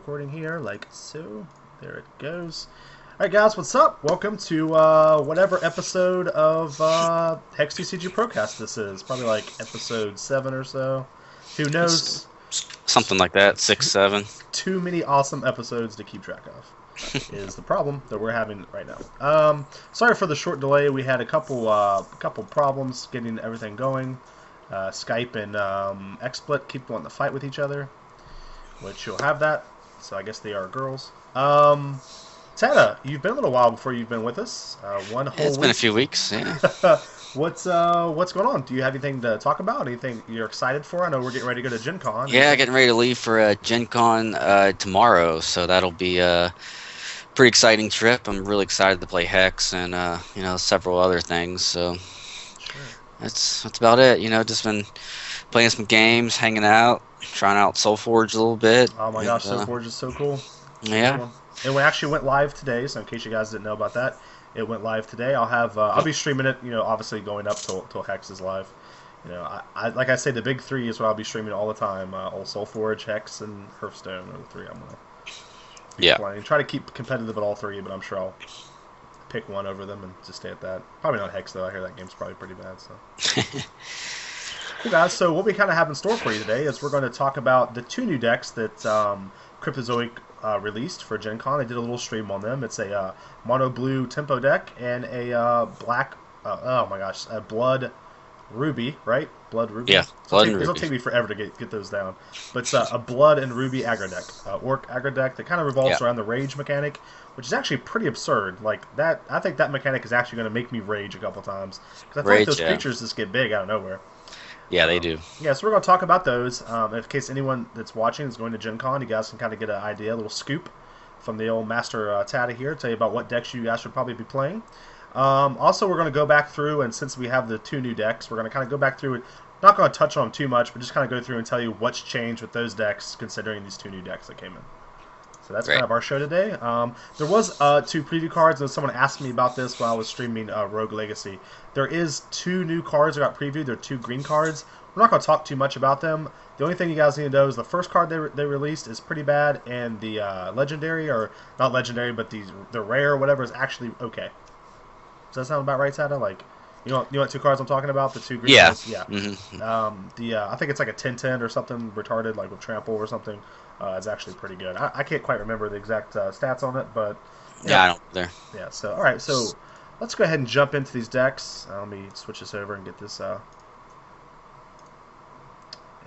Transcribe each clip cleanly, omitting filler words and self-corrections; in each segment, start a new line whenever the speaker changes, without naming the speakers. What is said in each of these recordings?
recording here, like so. There it goes. Alright guys, what's up? Welcome to whatever episode of HexTcg Procast this is. Probably like episode 7 or so. Who
It's
knows?
something like that, 6, 7.
Too many awesome episodes to keep track of is the problem that we're having right now. Sorry for the short delay. We had a couple problems getting everything going. Skype and XSplit keep wanting to fight with each other, which you'll have that. So I guess they are girls. Tana, you've been a little while before you've been with us. One whole
It's been a few weeks, yeah.
What's going on? Do you have anything to talk about? Anything you're excited for? I know we're getting ready to go to Gencon.
Yeah, getting ready to leave for Gencon tomorrow, so that'll be a pretty exciting trip. I'm really excited to play Hex and several other things. So
Sure.
that's about it. Just been playing some games, hanging out, trying out SoulForge a little bit.
Oh my gosh, SoulForge is so cool.
Yeah.
And we actually went live today, so in case you guys didn't know about that, it went live today. I'll be streaming it, obviously going up till Hex is live. I like I say, the big three is what I'll be streaming all the time. Old SoulForge, Hex, and Hearthstone are the three I'm gonna be playing. Try to keep competitive at all three, but I'm sure I'll pick one over them and just stay at that. Probably not Hex though. I hear that game's probably pretty bad. So. Cool guys. So what we kind of have in store for you today is we're going to talk about the two new decks that Cryptozoic released for Gen Con. I did a little stream on them. It's a mono blue tempo deck and a black, oh my gosh, a blood ruby, right? Blood ruby.
Yeah, blood and ruby.
It'll take me forever to get those down. But it's a blood and ruby aggro deck, orc aggro deck that kind of revolves around the rage mechanic, which is actually pretty absurd. Like that, I think that mechanic is actually going to make me rage a couple times because I feel like those creatures just get big out of nowhere.
Yeah, they do.
Yeah, so we're going to talk about those. In case anyone that's watching is going to Gen Con, you guys can kind of get an idea, a little scoop from the old Master Tata here, tell you about what decks you guys should probably be playing. Also, we're going to go back through, and since we have the two new decks, we're going to kind of go back through it. Not going to touch on them too much, but just kind of go through and tell you what's changed with those decks, considering these two new decks that came in. So that's kind of our show today. There was two preview cards, and someone asked me about this while I was streaming Rogue Legacy. There is two new cards that got previewed. They're two green cards. We're not going to talk too much about them. The only thing you guys need to know is the first card they released is pretty bad, and the legendary, or not legendary, but the rare or whatever is actually okay. Does that sound about right, Tata? Like, you know what two cards I'm talking about? The two green cards? Yeah.
Mm-hmm.
I think it's like a 10-10 or something retarded, like with trample or something. It's actually pretty good. I can't quite remember the exact stats on it, but
yeah, I don't either.
Yeah. So all right, so let's go ahead and jump into these decks. Let me switch this over and get this. Yeah,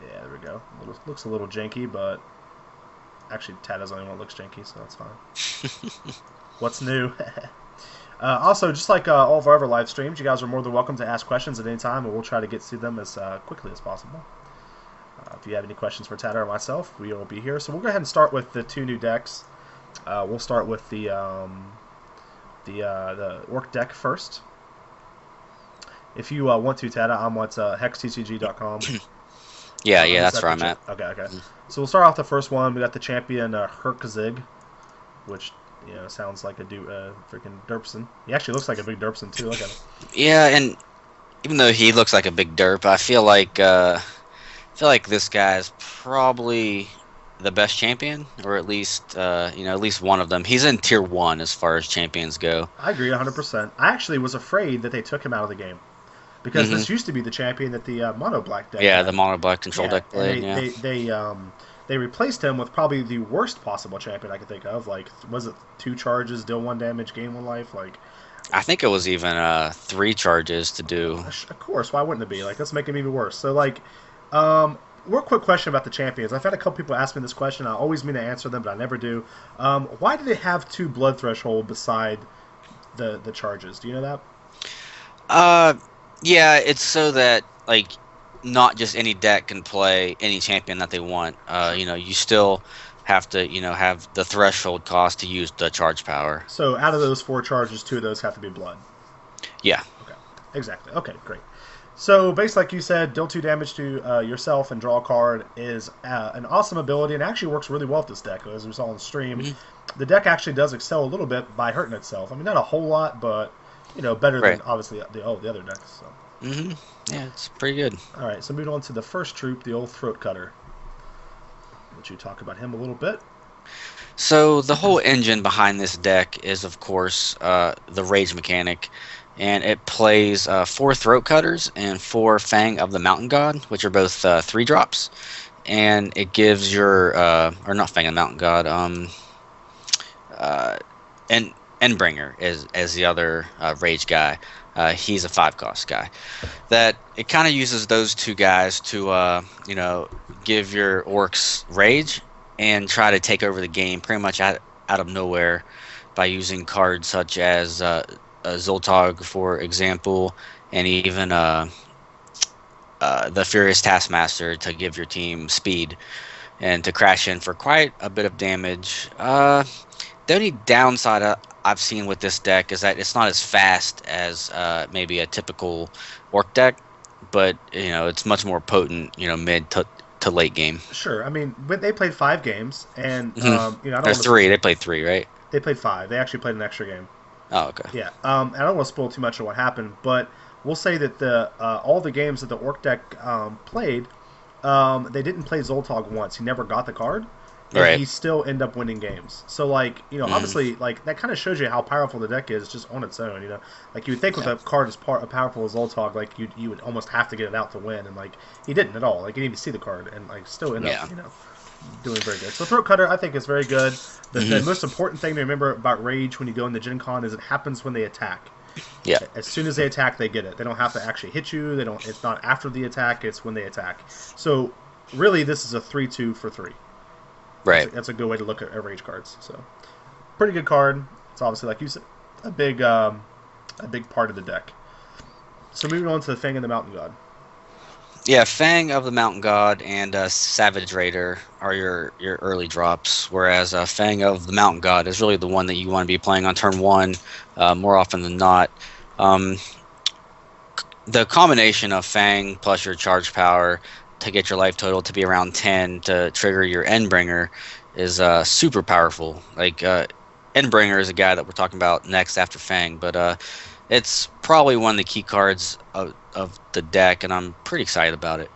there we go. Looks a little janky, but actually Tata's the only one that looks janky, so that's fine. What's new? Also, just like all of our other live streams, you guys are more than welcome to ask questions at any time, and we'll try to get to them as quickly as possible. If you have any questions for Tata or myself, we will be here. So we'll go ahead and start with the two new decks. We'll start with the orc deck first. If you want to, Tata, I'm at HexTcg.com.
yeah, that's where I'm at.
Okay. Mm-hmm. So we'll start off the first one. We got the champion Herkzig, which sounds like a freaking derpson. He actually looks like a big derpson too. Look at him.
Yeah, and even though he looks like a big derp, I feel like this guy's probably the best champion, or at least one of them. He's in tier 1 as far as champions go.
I agree 100%. I actually was afraid that they took him out of the game because this used to be the champion that the mono black deck.
Yeah,
had.
the mono black control deck played.
They replaced him with probably the worst possible champion I could think of. Like, was it 2 charges, deal 1 damage, gain 1 life? Like,
I think it was even 3 charges to do.
Of course, why wouldn't it be? Like, let's make him even worse. So, like, real quick question about the champions. I've had a couple people ask me this question. I always mean to answer them, but I never do. Why do they have 2 blood threshold beside the charges? Do you know
that? Yeah, it's so that not just any deck can play any champion that they want. You still have to have the threshold cost to use the charge power.
So out of those 4 charges, 2 of those have to be blood.
Yeah.
Okay. Exactly. Okay. Great. So, basically, like you said, deal 2 damage to yourself and draw a card is an awesome ability, and actually works really well with this deck, as we saw on the stream. Mm-hmm. The deck actually does excel a little bit by hurting itself. I mean, not a whole lot, but better than obviously the other decks. So.
Mm-hmm. Yeah, it's pretty good.
All right, so moving on to the first troop, the old Throat Cutter. Would you talk about him a little bit?
So the whole engine behind this deck is, of course, the Rage mechanic, and it plays 4 Throat Cutters and 4 Fang of the Mountain God, which are both 3 drops, and it gives your or not Fang of the Mountain God, uh, and Endbringer is as the other Rage guy. He's a 5 cost guy. That it kind of uses those 2 guys to give your orcs rage and try to take over the game pretty much out of nowhere by using cards such as Zoltog, for example, and even the Furious Taskmaster to give your team speed and to crash in for quite a bit of damage. The only downside I've seen with this deck is that it's not as fast as maybe a typical orc deck, but it's much more potent, mid to late game.
Sure. I mean, but they played 5 games, and I don't
Or
want to.
three. They played 3, right?
They played 5. They actually played an extra game.
Oh, okay.
Yeah. I don't want to spoil too much of what happened, but we'll say that the all the games that the Orc deck played, they didn't play Zoltog once. He never got the card, and
Right.
he still ended up winning games. So like
Mm,
obviously like that kind of shows you how powerful the deck is just on its own. Like you would think with
yeah.
a card as powerful as Zoltog, like you would almost have to get it out to win, and like he didn't at all. Like he didn't even see the card, and like still end up
Yeah.
doing very good. So Throat Cutter, I think, is very good. The
Hmm.
most important thing to remember about Rage when you go into Gen Con is it happens when they attack.
Yeah.
As soon as they attack, they get it. They don't have to actually hit you. They don't. It's not after the attack. It's when they attack. So really, this is a 3-2 for 3.
Right.
That's a good way to look at Rage cards. So pretty good card. It's obviously, like you said, a big part of the deck. So moving on to the Fang and the Mountain God.
Yeah, Fang of the Mountain God and Savage Raider are your early drops, whereas Fang of the Mountain God is really the one that you want to be playing on turn 1 more often than not. Um, the combination of Fang plus your charge power to get your life total to be around 10 to trigger your Endbringer is super powerful. Like Endbringer is a guy that we're talking about next after Fang, but it's probably one of the key cards of the deck, and I'm pretty excited about it.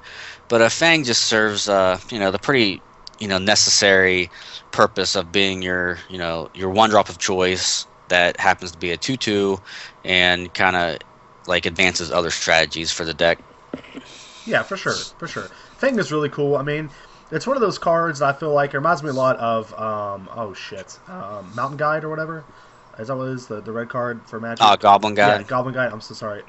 But Fang just serves the pretty necessary purpose of being your 1 drop of choice that happens to be a 2/2 and kind of like advances other strategies for the deck.
Yeah, for sure, for sure. Fang is really cool. I mean, it's one of those cards I feel like it reminds me a lot of Mountain Guide or whatever. Is that what it is? The red card for Magic?
Goblin
Yeah,
Guide.
Goblin Guide. I'm so sorry.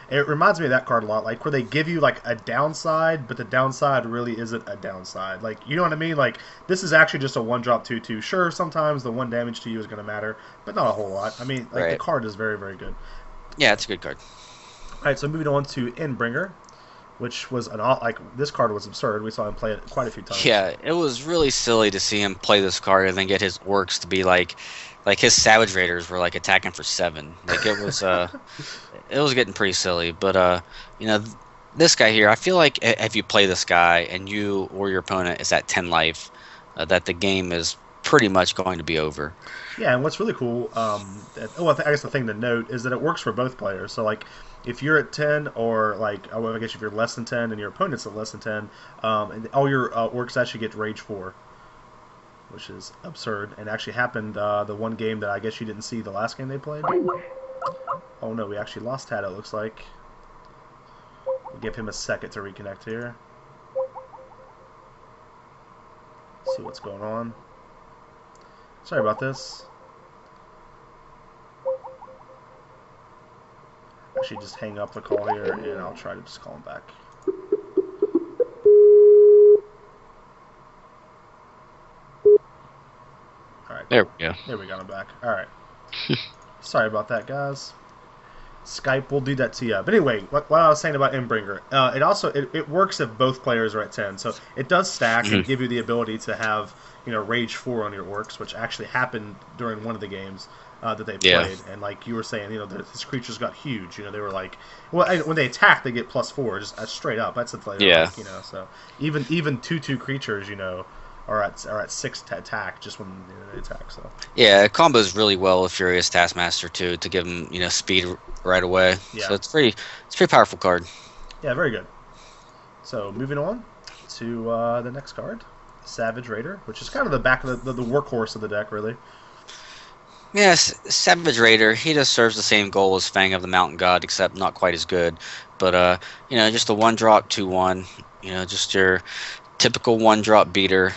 It reminds me of that card a lot. Like where they give you like a downside, but the downside really isn't a downside. Like you know what I mean? Like this is actually just a 1-drop 2/2. Sure, sometimes the 1 damage to you is going to matter, but not a whole lot. I mean, like the
Right.
card is very very good.
Yeah, it's a good card.
All right, so moving on to Endbringer, which was like this card was absurd. We saw him play it quite a few times.
Yeah, it was really silly to see him play this card and then get his orcs to be like his Savage Raiders were like attacking for 7. Like it was getting pretty silly. But you know, this guy here, I feel like if you play this guy and you or your opponent is at 10 life, that the game is pretty much going to be over.
Yeah, and what's really cool, I guess the thing to note is that it works for both players. So like, if you're at 10, or like, I guess if you're less than 10 and your opponent's at less than 10, and all your orcs actually get Rage 4, which is absurd, and actually happened the one game that I guess you didn't see the last game they played. Oh no, we actually lost Tad. It looks like. We'll give him a second to reconnect here. See what's going on. Sorry about this. Actually, just hang up the call here, and I'll try to just call him back. All right,
There
cool.
we go.
There we got him back. All right. Sorry about that, guys. Skype will do that to you. But anyway, what I was saying about Endbringer, it works if both players are at 10. So it does stack and
Mhm.
give you the ability to have Rage 4 on your orcs, which actually happened during one of the games that they
Yeah.
played. And like you were saying, his creatures got huge. They were like, well, when they attack, they get +4, just straight up. That's the thing.
Yeah.
Like, so even 2/2 creatures, are at 6 to attack just when they attack. So
Yeah, it combos really well with Furious Taskmaster too to give him speed right away.
yeah,
So it's pretty powerful card.
yeah, very good. So moving on to the next card. Savage Raider, which is kind of the back of the workhorse of the deck, really.
Yes, Savage Raider, he just serves the same goal as Fang of the Mountain God, except not quite as good. But just a 1-drop 2/1, just your typical 1-drop beater.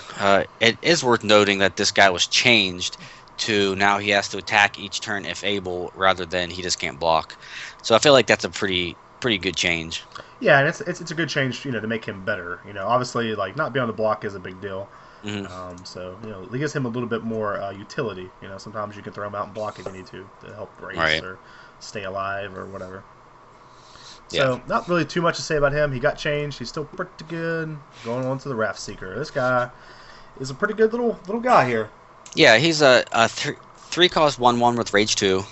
It is worth noting that this guy was changed to now he has to attack each turn if able, rather than he just can't block. So I feel like that's a pretty good change.
Yeah, and it's a good change, to make him better. Obviously, like not being on the block is a big deal.
Hmm.
So it gives him a little bit more utility. Sometimes you can throw him out and block if you need to help race
Right.
or stay alive or whatever.
Yeah.
So not really too much to say about him. He got changed. He's still pretty good. Going on to the Raft Seeker. This guy is a pretty good little guy here.
Yeah, he's a 3-cost 1/1 with Rage 2.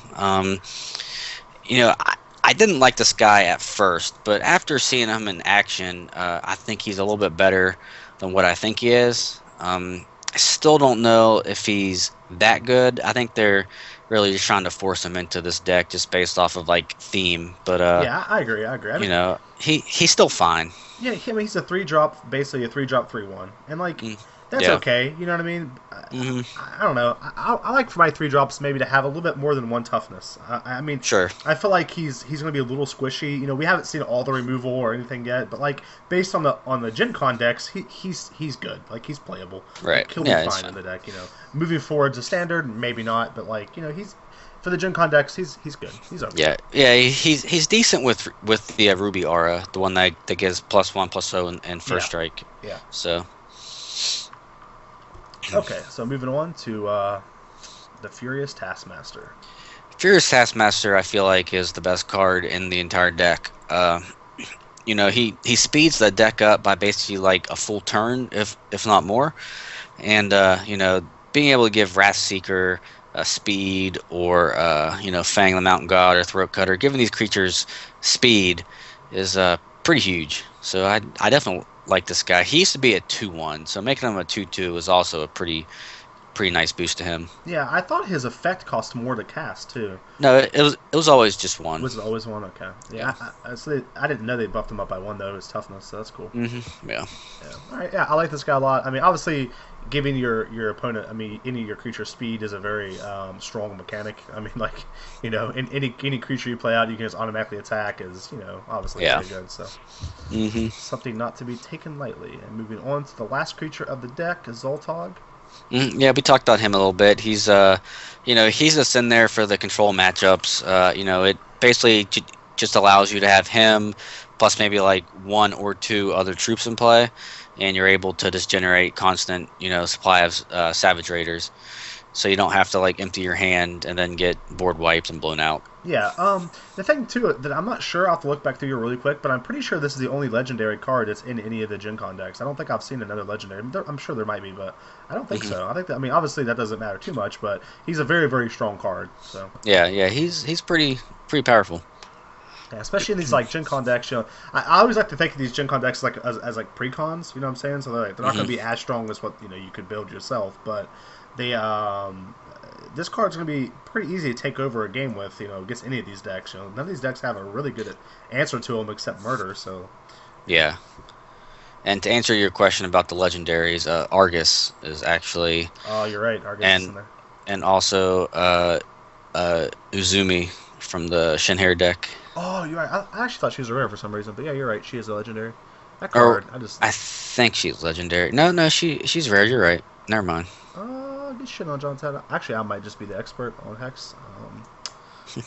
I didn't like this guy at first, but after seeing him in action, I think he's a little bit better than what I think he is. I still don't know if he's that good. I think they're really just trying to force him into this deck just based off of like theme. But
Yeah, I agree. I agree. I mean,
he's still fine.
yeah, I mean, he's a 3-drop, basically a 3-drop 3/1, and like
Mm,
that's
yeah.
okay. You know what I mean?
Hmm.
I don't know. I like for my 3-drops maybe to have a little bit more than one toughness. I mean,
Sure.
I feel like he's going to be a little squishy. We haven't seen all the removal or anything yet, but like based on the Gencon decks, he's good. Like he's playable.
Right.
Like, he'll
Yeah,
be
it's
fine in
fine.
the deck. Moving forward to standard, maybe not, but like he's for the Gencon decks, he's good. He's okay.
Yeah. He's decent with the Ruby Aura, the one that gives +1/+0 and first
Yeah.
strike.
Yeah.
So
Okay, so moving on to the Furious Taskmaster.
Furious Taskmaster, I feel like, is the best card in the entire deck. He speeds the deck up by basically like a full turn, if not more. And being able to give Wrath Seeker speed, or Fang the Mountain God or Throat Cutter, giving these creatures speed is pretty huge. So I definitely like this guy. He used to be a 2/1, so making him a 2/2 is also a pretty nice boost to him.
Yeah, I thought his effect cost more to cast too.
No, it was always just one.
Was it always one? Okay.
Yeah.
Yeah, I didn't know they buffed him up by one though. His toughness, so that's cool.
Yeah.
Yeah. All right. Yeah, I like this guy a lot. I mean, obviously, giving your opponent, I mean, any of your creature's speed is a very strong mechanic. I mean, like, in any creature you play out, you can just automatically attack. Is obviously
Yeah.
very good. So
Hmm.
something not to be taken lightly. And moving on to the last creature of the deck, Zoltog.
Yeah, we talked about him a little bit. He's just in there for the control matchups. It basically just allows you to have him plus maybe like one or two other troops in play, and you're able to just generate constant, supply of Savage Raiders. So you don't have to like empty your hand and then get board wiped and blown out.
Yeah. The thing too that I'm not sure. I'll have to look back through here really quick, but I'm pretty sure this is the only legendary card that's in any of the Gen Con decks. I don't think I've seen another legendary. I'm sure there might be, but I don't think
Hmm.
so. I think that, I mean, obviously that doesn't matter too much, but he's a very very strong card. So
Yeah, he's pretty powerful.
yeah, especially in these like Gen Con decks. I always like to think of these Gen Con decks like as like pre-cons. You know what I'm saying? So they're not going to be as strong as what you could build yourself, but they this card's going to be pretty easy to take over a game with, against any of these decks. None of these decks have a really good answer to them except murder. So
Yeah. And to answer your question about the legendaries, Argus is actually,
oh, you're right. Argus is
and
in there.
and also Uzumi from the Shinhare deck.
Oh, you're right. I actually thought she was a rare for some reason, but yeah, you're right. She is a legendary. That
Or
card, I just
I think she's legendary. No, she's rare. You're right. Never mind.
good shit on John's head. Actually, I might just be the expert on Hex.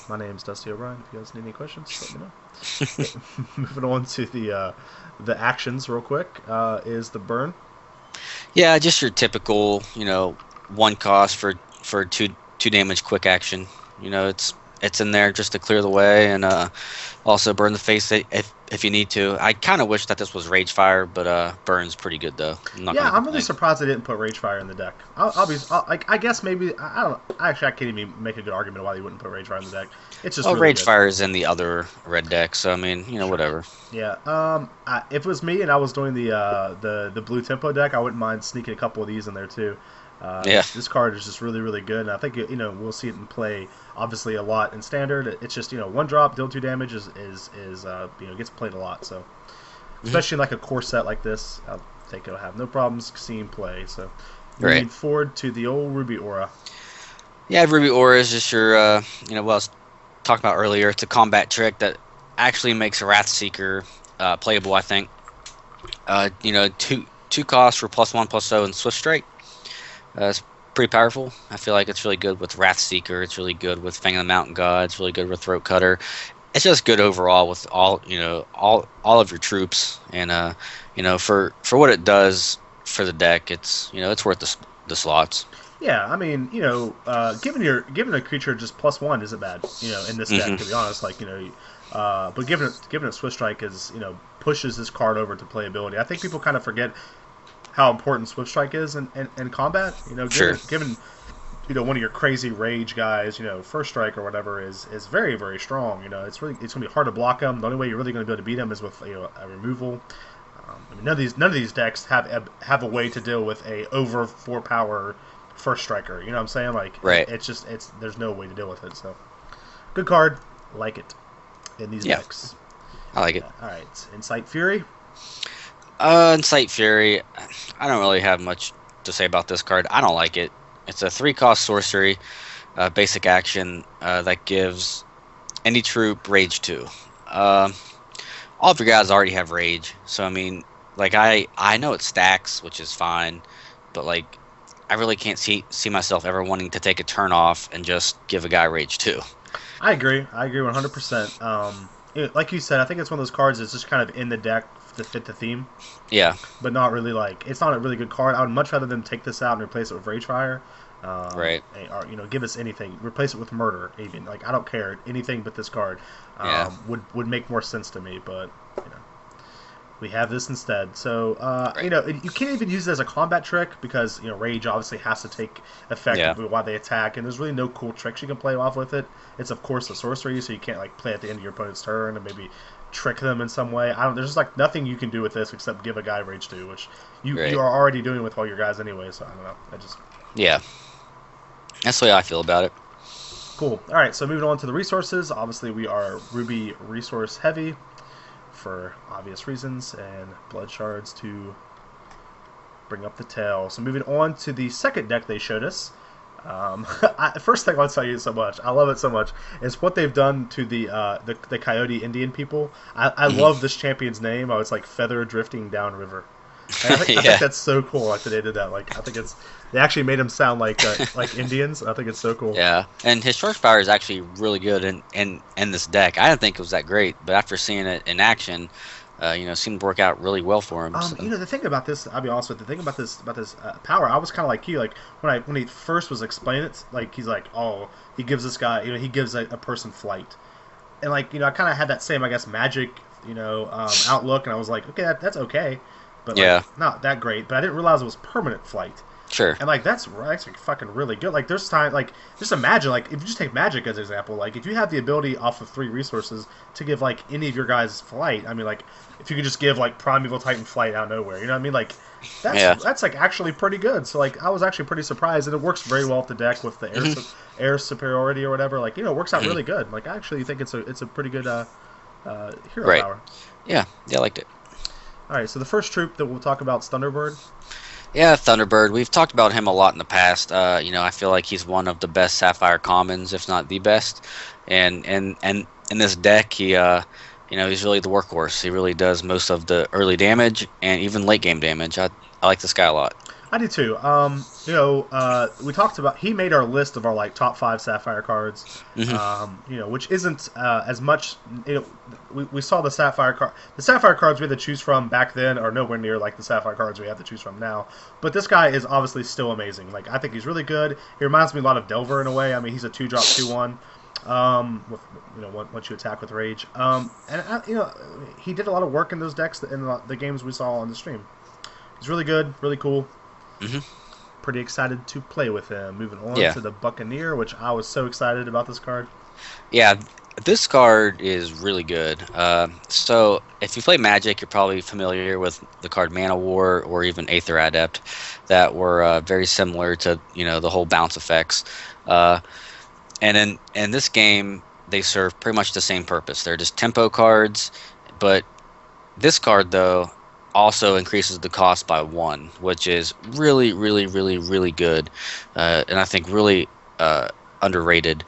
My name's Dusty O'Brien. If you guys need any questions, let me know. Okay, moving on to the actions real quick. Is the burn?
Yeah, just your typical, one cost for two damage quick action. It's in there just to clear the way, and also burn the face if you need to. I kind of wish that this was Rage Fire, but burn's pretty good though. I'm not
Yeah,
gonna
I'm really
complain.
surprised they didn't put Rage Fire in the deck. I guess maybe I don't know. Actually, I can't even make a good argument why they wouldn't put Rage Fire in the deck. It's just
Oh,
really
Rage
good.
Fire is in the other red deck, so I mean, whatever.
Yeah. If it was me and I was doing the blue tempo deck, I wouldn't mind sneaking a couple of these in there too.
Yeah.
This card is just really really good, and I think we'll see it in play obviously a lot in standard. It's just 1-drop, deal 2 damage is gets played a lot. So especially in like a core set like this, think it'll have no problems seeing play. So
Right.
moving forward to the old Ruby Aura.
Yeah, Ruby Aura is just your, what I was talking about earlier. It's a combat trick that actually makes a Wrathseeker playable, I think. Two costs for +1/+0 and Swift Strike. It's pretty powerful. I feel like it's really good with Wrathseeker. It's really good with Fang of the Mountain God. It's really good with Throat Cutter. It's just good overall with all of your troops, and for what it does for the deck, it's worth the slots.
Yeah, I mean, giving a creature just +1 isn't bad. In this deck, to be
Hmm.
honest, but giving it Swift Strike is pushes this card over to playability. I think people kind of forget how important Swift Strike is in combat.
Sure.
Given one of your crazy rage guys, First Strike or whatever is very very strong. It's gonna be hard to block him. The only way you're really gonna be able to beat him is with a removal. I mean, none of these decks have a way to deal with a over 4 power First Striker. You know what I'm saying? Like
Right.
it's there's no way to deal with it. So good card, like it in these
Yeah,
decks.
I like it.
All right, Insight Fury.
Insight Fury. I don't really have much to say about this card. I don't like it. It's a 3 cost sorcery, basic action that gives any troop Rage 2. Uh, all of your guys already have Rage, so I mean, like I know it stacks, which is fine, but like I really can't see myself ever wanting to take a turn off and just give a guy Rage 2.
I agree. I agree 100%. Like you said, I think it's one of those cards that's just kind of in the deck to fit the theme,
Yeah,
but not really like it's not a really good card. I would much rather them take this out and replace it with Rage Fire,
right.
or give us anything, replace it with Murder. Even like I don't care anything but this card
Yeah,
would make more sense to me. But you know, we have this instead. So
right.
you can't even use it as a combat trick because Rage obviously has to take effect
Yeah,
while they attack, and there's really no cool tricks you can play off with it. It's of course a sorcery, so you can't like play at the end of your opponent's turn and maybe trick them in some way. I don't. There's just like nothing you can do with this except give a guy Rage 2, which you
right.
are already doing with all your guys anyway. So I don't know. I just
Yeah, that's the way I feel about it.
cool. All right, so moving on to the resources. Obviously, we are Ruby resource heavy for obvious reasons, and blood shards to bring up the tail. So moving on to the second deck they showed us. First thing I'll tell you so much, I love it so much, is what they've done to the Coyote Indian people. I
Hmm.
love this champion's name. Oh, it's like Feather Drifting Downriver. I think
Yeah,
that's so cool. Like that they did that. Like I think it's they actually made them sound like Indians. I think it's so cool.
yeah. And his short power is actually really good in this deck. I didn't think it was that great, but after seeing it in action, seemed to work out really well for him. So
The thing about this, I'll be honest with you, the thing about this power, I was kind of like you, like when he first was explaining it, like he's like, oh, he gives this guy, he gives a person flight, and like I kind of had that same, I guess, magic, outlook, and I was like, okay, that's okay, but like
yeah,
not that great, but I didn't realize it was permanent flight.
sure,
And like that's actually fucking really good. Like there's time like just imagine like if you just take magic as an example, like if you have the ability off of 3 resources to give like any of your guys flight, I mean like if you could just give like Primeval Titan flight out of nowhere, you know what I mean? Like
yeah.
that's like actually pretty good. So like I was actually pretty surprised, and it works very well with the deck with the
Hmm.
air superiority or whatever. Like it works out
Hmm.
really good. Like I actually think it's a pretty good hero
Right.
power.
Yeah, yeah, I liked it.
All right, so the first troop that we'll talk about is Thunderbird.
Yeah, Thunderbird. We've talked about him a lot in the past. I feel like he's one of the best Sapphire commons, if not the best. And in this deck, he's really the workhorse. He really does most of the early damage and even late game damage. I like this guy a lot.
I do too. We talked about he made our list of our like top 5 Sapphire cards.
Hmm.
Which isn't as much. We saw the Sapphire card. The Sapphire cards we had to choose from back then are nowhere near like the Sapphire cards we have to choose from now. But this guy is obviously still amazing. Like I think he's really good. He reminds me a lot of Delver in a way. I mean, he's a 2-drop 2/1. With once you attack with rage. He did a lot of work in those decks in the games we saw on the stream. He's really good, really cool.
Hmm.
Pretty excited to play with him. Moving on
Yeah.
to the Buccaneer, which I was so excited about this card.
Yeah, this card is really good. So if you play Magic, you're probably familiar with the card Mana War or even Aether Adept, that were very similar to the whole bounce effects. Uh, and in this game, they serve pretty much the same purpose. They're just tempo cards, but this card though. also increases the cost by 1, which is really, really, really, really good, and I think really underrated.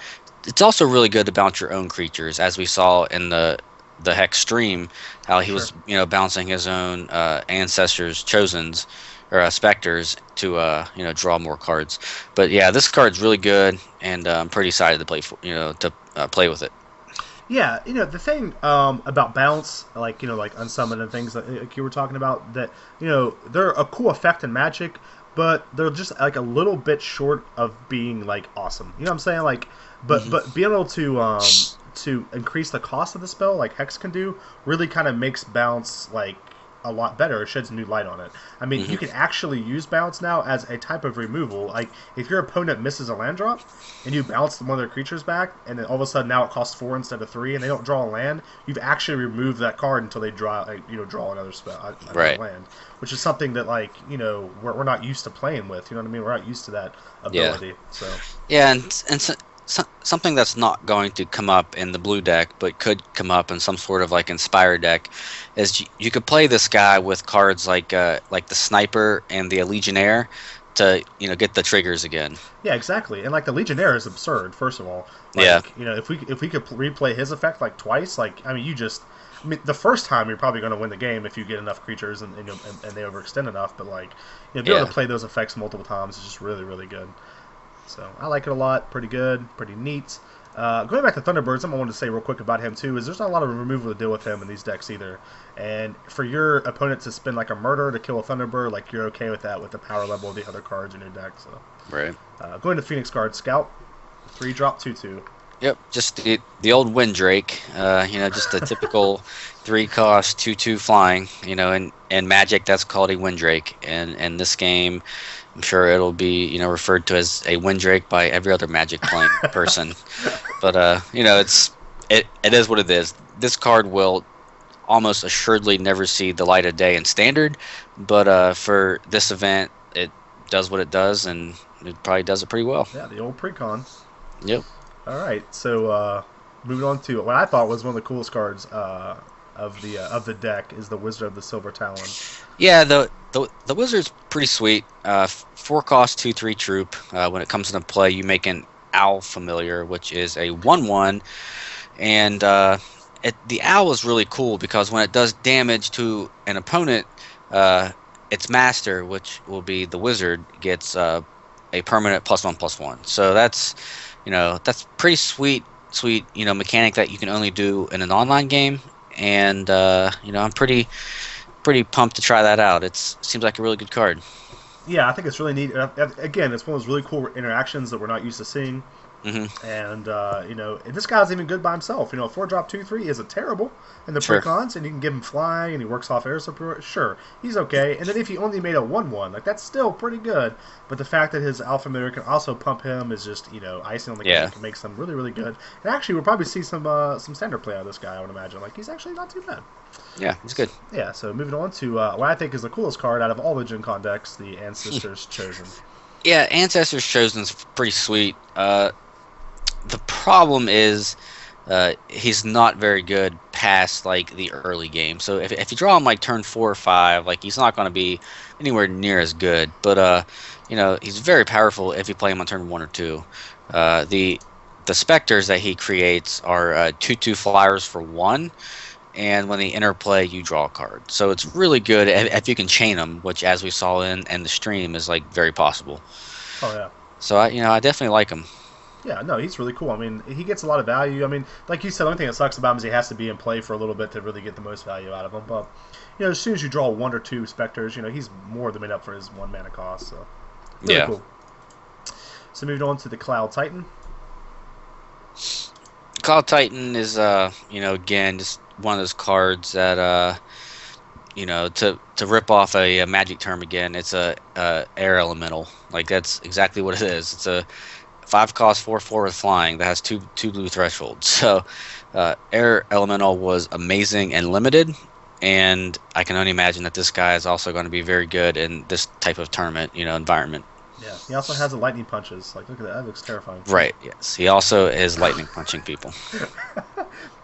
It's also really good to bounce your own creatures, as we saw in the Hex stream, how he
Sure.
was bouncing his own ancestors' chosens or specters to draw more cards. But yeah, this card's really good, and I'm pretty excited to play for to play with it.
Yeah, the thing about bounce, like like unsummon and things like you were talking about, that they're a cool effect in Magic, but they're just like a little bit short of being like awesome. You know what I'm saying? Like,
Hmm.
but being able to increase the cost of the spell, like Hex can do, really kind of makes bounce like a lot better. It sheds new light on it. I mean, you
Hmm.
can actually use bounce now as a type of removal. Like, if your opponent misses a land drop and you bounce one of their creatures back, and then all of a sudden now it costs 4 instead of 3, and they don't draw a land, you've actually removed that card until they draw, draw another spell, another
Right.
land, which is something that we're not used to playing with. You know what I mean? We're not used to that
Yeah.
ability. So
Yeah, and something that's not going to come up in the blue deck, but could come up in some sort of like inspired deck, is you could play this guy with cards like the sniper and the legionnaire to get the triggers again.
yeah, exactly. And like the Legionnaire is absurd. First of all,
Yeah,
like if we could replay his effect like twice, like I mean, the first time you're probably going to win the game if you get enough creatures and they overextend enough. But like be able
yeah,
to play those effects multiple times is just really really good. So I like it a lot. Pretty good. Pretty neat. Going back to Thunderbird, something I wanted to say real quick about him too is there's not a lot of removal to deal with him in these decks either. And for your opponent to spend like a murder to kill a Thunderbird, like you're okay with that with the power level of the other cards in your deck. So
right.
going to Phoenix Guard Scout, 3 drop 2/2.
Yep, just the old Windrake, just a typical 3 cost 2/2 flying, and Magic that's called a Windrake, and in this game, I'm sure it'll be referred to as a Windrake by every other Magic playing person. But it is what it is. This card will almost assuredly never see the light of day in Standard, but for this event, it does what it does, and it probably does it pretty well.
Yeah, the old precon.
Yep.
All right, so moving on to what I thought was one of the coolest cards of the deck is the Wizard of the Silver Talon.
Yeah, the wizard's pretty sweet. 4 cost 2/3 troop. When it comes into play, you make an owl familiar, which is a 1/1, and the owl is really cool because when it does damage to an opponent, uh, its master, which will be the wizard, gets a permanent +1/+1. So that's pretty sweet mechanic that you can only do in an online game, and I'm pretty pumped to try that out. It seems like a really good card.
Yeah, I think it's really neat. Again, it's one of those really cool interactions that we're not used to seeing.
Hmm.
And this guy's even good by himself. 4 drop 2/3 isn't terrible in the
Sure.
precons, and you can give him flying, and he works off air support. Sure, he's okay. And then if he only made a 1/1, like that's still pretty good. But the fact that his alpha mirror can also pump him is just icing on the
Yeah.
cake. It makes them really really good. And actually, we'll probably see some standard play out of this guy. I would imagine. Like he's actually not too bad.
Yeah, it's good.
Yeah. So moving on to what I think is the coolest card out of all the Gen Con decks, the Ancestors Chosen.
Yeah, Ancestors Chosen's pretty sweet. The problem is he's not very good past like the early game. So if you draw him like turn 4 or 5, like he's not going to be anywhere near as good. But he's very powerful if you play him on turn 1 or 2. The specters that he creates are 2/2 flyers for 1, and when they interplay, you draw a card. So it's really good if you can chain them, which as we saw in the stream is like very possible.
Oh yeah.
So I definitely like him.
Yeah, no, he's really cool. I mean, he gets a lot of value. I mean, like you said, the only thing that sucks about him is he has to be in play for a little bit to really get the most value out of him. But as soon as you draw 1 or 2 specters, he's more than made up for his 1 mana cost. So really
Yeah.
cool. So moving on to the Cloud Titan.
Cloud Titan is again just one of those cards that to rip off a magic term again, it's a air elemental. Like that's exactly what it is. It's a 5 cost 4/4 with flying that has two blue thresholds. So air elemental was amazing and limited, and I can only imagine that this guy is also going to be very good in this type of tournament environment.
Yeah, he also has the lightning punches. Like, look at that. That looks terrifying.
Right. Yes. He also is lightning punching people.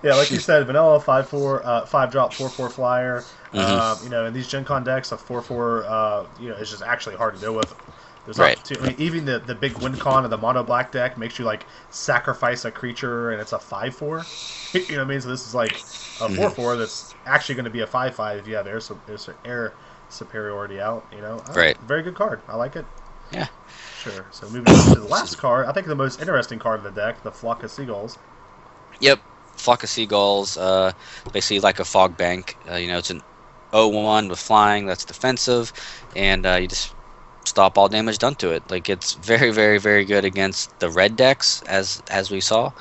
Yeah, like you said, vanilla 5/4, 5 drop 4/4 flyer.
Hmm.
In these Gen Con decks, a 4/4, is just actually hard to deal with. There's
Right.
not too, I mean, even the big win con of the mono black deck makes you like sacrifice a creature, and it's a 5/4. You know what I mean? So this is like a
Hmm.
4/4 that's actually going to be a 5/5 if you have air superiority out.
Right.
Very good card. I like it.
Yeah.
Sure. So moving on to the
Excuse
last
me.
card, I think the most interesting card of the deck, the Flock of Seagulls.
Yep. Flock of seagulls. Basically like a fog bank. It's an 0/1 with flying. That's defensive, and you just stop all damage done to it. Like it's very, very, very good against the red decks, as we saw.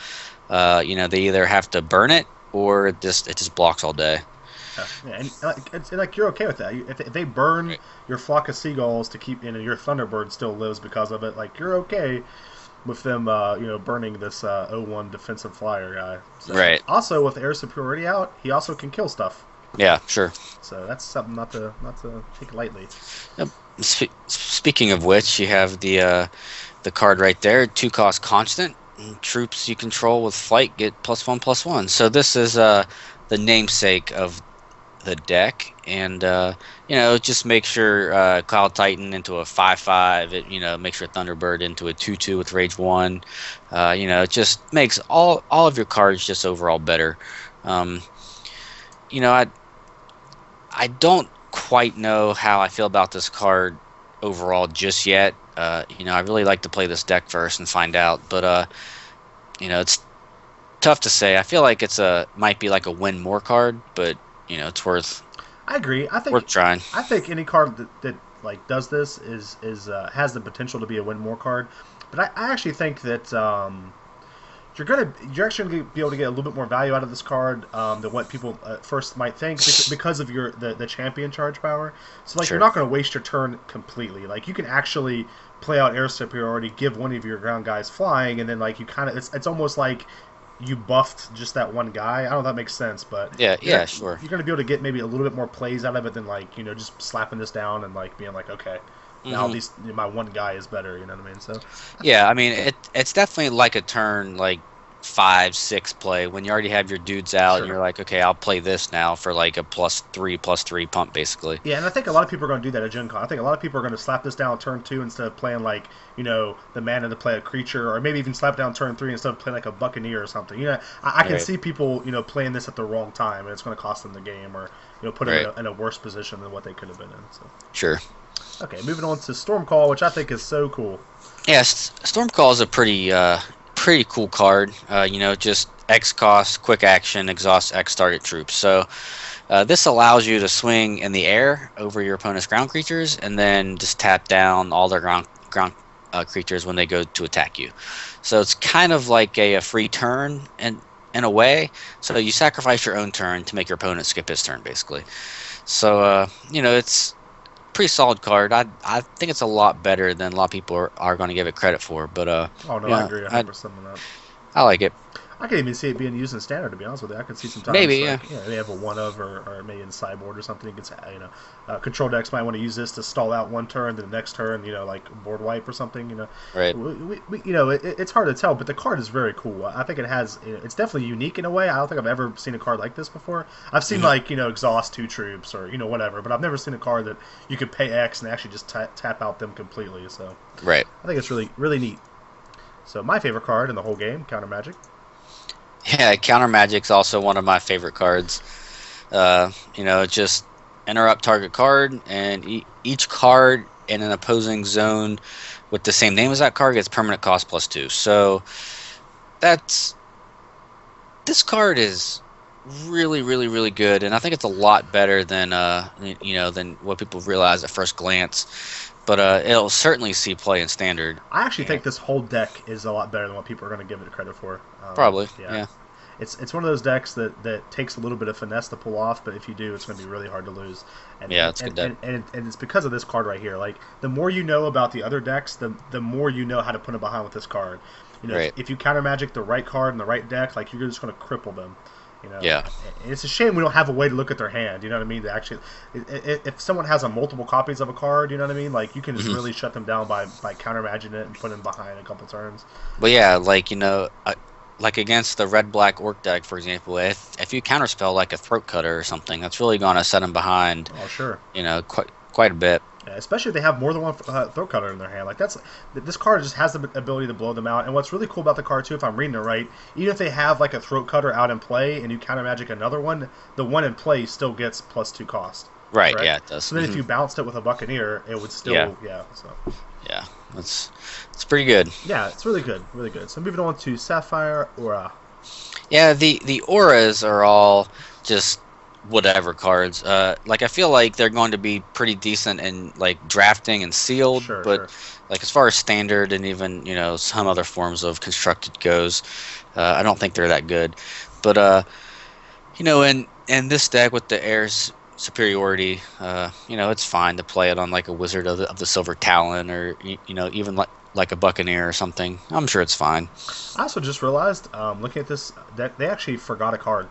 They either have to burn it or it just blocks all day.
Yeah, and it's like you're okay with that. If they burn
Right.
your flock of seagulls to keep, your Thunderbird still lives because of it. Like you're okay with them, burning this 0/1 defensive flyer guy. So
Right.
also with air superiority out, he also can kill stuff.
Yeah. Sure.
So that's something not to take lightly.
Yep. Speaking of which, you have the card right there, 2 cost constant. Troops you control with flight get +1/+1. So this is the namesake of the deck, and just make sure Cloud Titan into a 5/5. It makes your Thunderbird into a 2/2 with Rage 1. It just makes all of your cards just overall better. Um, you know, I I don't quite know how I feel about this card overall just yet. I really like to play this deck first and find out, but it's tough to say. I feel like might be like a win more card, but it's
I agree.
worth trying.
I think any card that like does this is has the potential to be a win more card. But I actually think that you're actually going to be able to get a little bit more value out of this card than what people first might think because of the champion charge power. So like you're
Sure.
not going to waste your turn completely. Like you can actually play out air superiority, give one of your ground guys flying, and then like you kind of it's almost like you buffed just that one guy. I don't know if that makes sense, but
Yeah,
you're
yeah, sure.
you're going to be able to get maybe a little bit more plays out of it than like just slapping this down and like being like okay. Now at
Hmm.
least my one guy is better, you know what I mean? So
Yeah, I mean it's definitely like a turn like 5, 6 play when you already have your dudes out and
sure.
you're like, okay, I'll play this now for like a +3/+3 pump basically.
Yeah, and I think a lot of people are going to do that at Gen Con. I think a lot of people are going to slap this down turn two instead of playing like the mana to play a creature, or maybe even slap down turn three instead of playing like a Buccaneer or something. I can
Right,
see people playing this at the wrong time, and it's going to cost them the game, or put them
right,
in a worse position than what they could have been in. So
sure.
okay, moving on to Stormcall, which I think is so cool.
Yes, Stormcall is a pretty cool card. Just X cost, quick action, exhaust X target troops. So this allows you to swing in the air over your opponent's ground creatures, and then just tap down all their ground creatures when they go to attack you. So it's kind of like a free turn in a way. So you sacrifice your own turn to make your opponent skip his turn, basically. So it's pretty solid card. I think it's a lot better than a lot of people are going to give it credit for. But
Oh no, I
yeah,
agree
I
100% on that.
I like it.
I could even see it being used in standard. To be honest with you, I could see
Maybe,
sometimes
yeah.
like they have a one of or maybe in sideboard or something. You could say control decks might want to use this to stall out one turn, then the next turn like board wipe or something.
Right.
It's hard to tell, but the card is very cool. I think it's definitely unique in a way. I don't think I've ever seen a card like this before. I've seen
Hmm.
like exhaust two troops or whatever, but I've never seen a card that you could pay X and actually just tap out them completely. So
Right.
I think it's really really neat. So my favorite card in the whole game, Counter Magic.
Yeah, Counter Magic's also one of my favorite cards. Just interrupt target card, and each card in an opposing zone with the same name as that card gets permanent cost +2. So that's this card is really, really, really good, and I think it's a lot better than what people realize at first glance. But it'll certainly see play in standard.
I actually
Yeah,
think this whole deck is a lot better than what people are going to give it credit for.
probably.
Yeah,
Yeah.
it's one of those decks that takes a little bit of finesse to pull off, but if you do, it's going to be really hard to lose. And
Yeah,
and,
it's a
and,
good deck.
and, and and it's because of this card right here. Like the more you know about the other decks, the more you know how to put them behind with this card.
Right.
If you counter magic the right card in the right deck, like you're just going to cripple them.
Yeah.
And it's a shame we don't have a way to look at their hand. You know what I mean? To actually, if someone has a multiple copies of a card, you know what I mean? Like you can just
Hmm.
really shut them down by counter magicing it and putting them behind a couple turns.
But yeah, like like against the red black orc deck, for example, if you counterspell like a throat cutter or something, that's really gonna set them behind,
Oh, sure.
quite a bit.
Yeah, especially if they have more than one throat cutter in their hand. Like that's this card just has the ability to blow them out. And what's really cool about the card too, if I'm reading it right, even if they have like a throat cutter out in play and you counter magic another one, the one in play still gets +2 cost.
Right?
Correct.
Yeah, it does.
So then if you bounced it with a buccaneer, it would
Yeah,
still So
yeah. That's it's pretty good.
yeah, it's really good, really good. So moving on to Sapphire Aura.
Yeah, the auras are all just whatever cards. Like I feel like they're going to be pretty decent in like drafting and sealed,
Sure,
but
sure.
like as far as standard and even some other forms of constructed goes, I don't think they're that good. But in this deck with the air's superiority, it's fine to play it on like a wizard of the Silver Talon or even like a Buccaneer or something. I'm sure it's fine.
I also just realized, looking at this, that they actually forgot a card.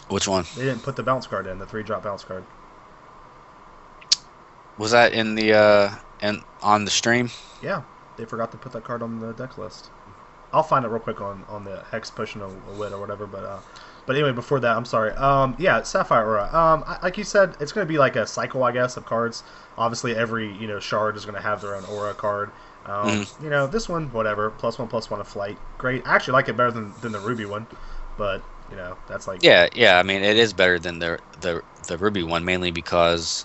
Which one
They didn't put the bounce card in, the 3-drop bounce card.
was that in the and on the stream?
Yeah, they forgot to put that card on the deck list. I'll find it real quick on the Hex pushing a wit or whatever. But anyway, before that, I'm sorry. Yeah, Sapphire Aura. Like you said, it's going to be like a cycle, I guess, of cards. Obviously, every shard is going to have their own aura card. This one, whatever, +1/+1 of flight. Great. I actually like it better than the Ruby one, but that's like
Yeah. I mean, it is better than the Ruby one, mainly because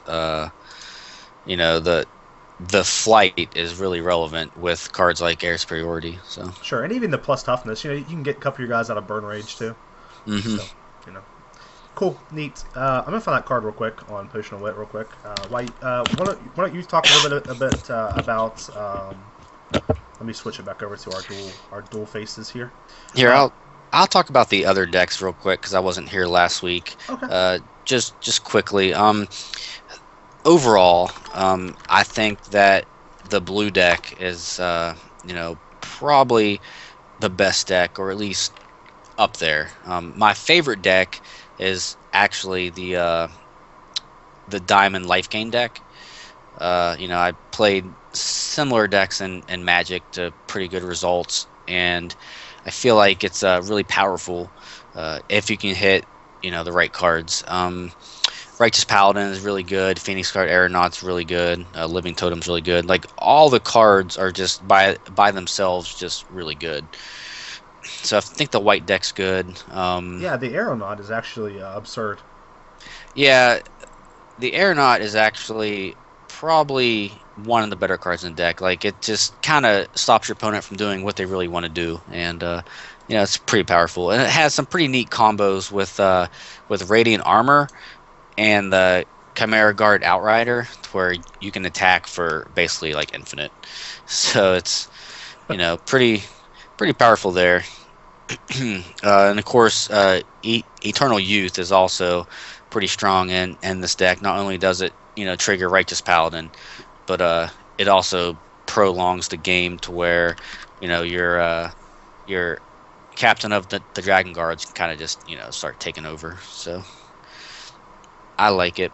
the flight is really relevant with cards like Air Superiority. So.
sure, and even the plus toughness. You can get a couple of your guys out of burn rage too.
Hmm.
So you know. Cool, neat. I'm gonna find that card real quick on Potion of Wit, real quick. Why don't you talk a bit about? Let me switch it back over to our dual faces here.
Here,
Uh,
I'll talk about the other decks real quick because I wasn't here last week.
okay.
Just quickly. Overall, I think that the blue deck is probably the best deck, or at least up there. My favorite deck is actually the Diamond Life Gain deck. I played similar decks in Magic to pretty good results, and I feel like it's really powerful if you can hit the right cards. Righteous Paladin is really good. Phoenix Guard Aeronaut's really good. Living Totem's really good. Like all the cards are just by themselves just really good. So I think the white deck's good.
Yeah, the Aeronaut is actually absurd.
Yeah, the Aeronaut is actually probably one of the better cards in the deck. Like it just kind of stops your opponent from doing what they really want to do, and it's pretty powerful. And it has some pretty neat combos with Radiant Armor and the Chimera Guard Outrider, where you can attack for basically like infinite. So it's pretty powerful there. And of course, Eternal Youth is also pretty strong in this deck. Not only does it trigger Righteous Paladin, but it also prolongs the game to where your captain of the Dragon Guards can kind of just start taking over. So I like it.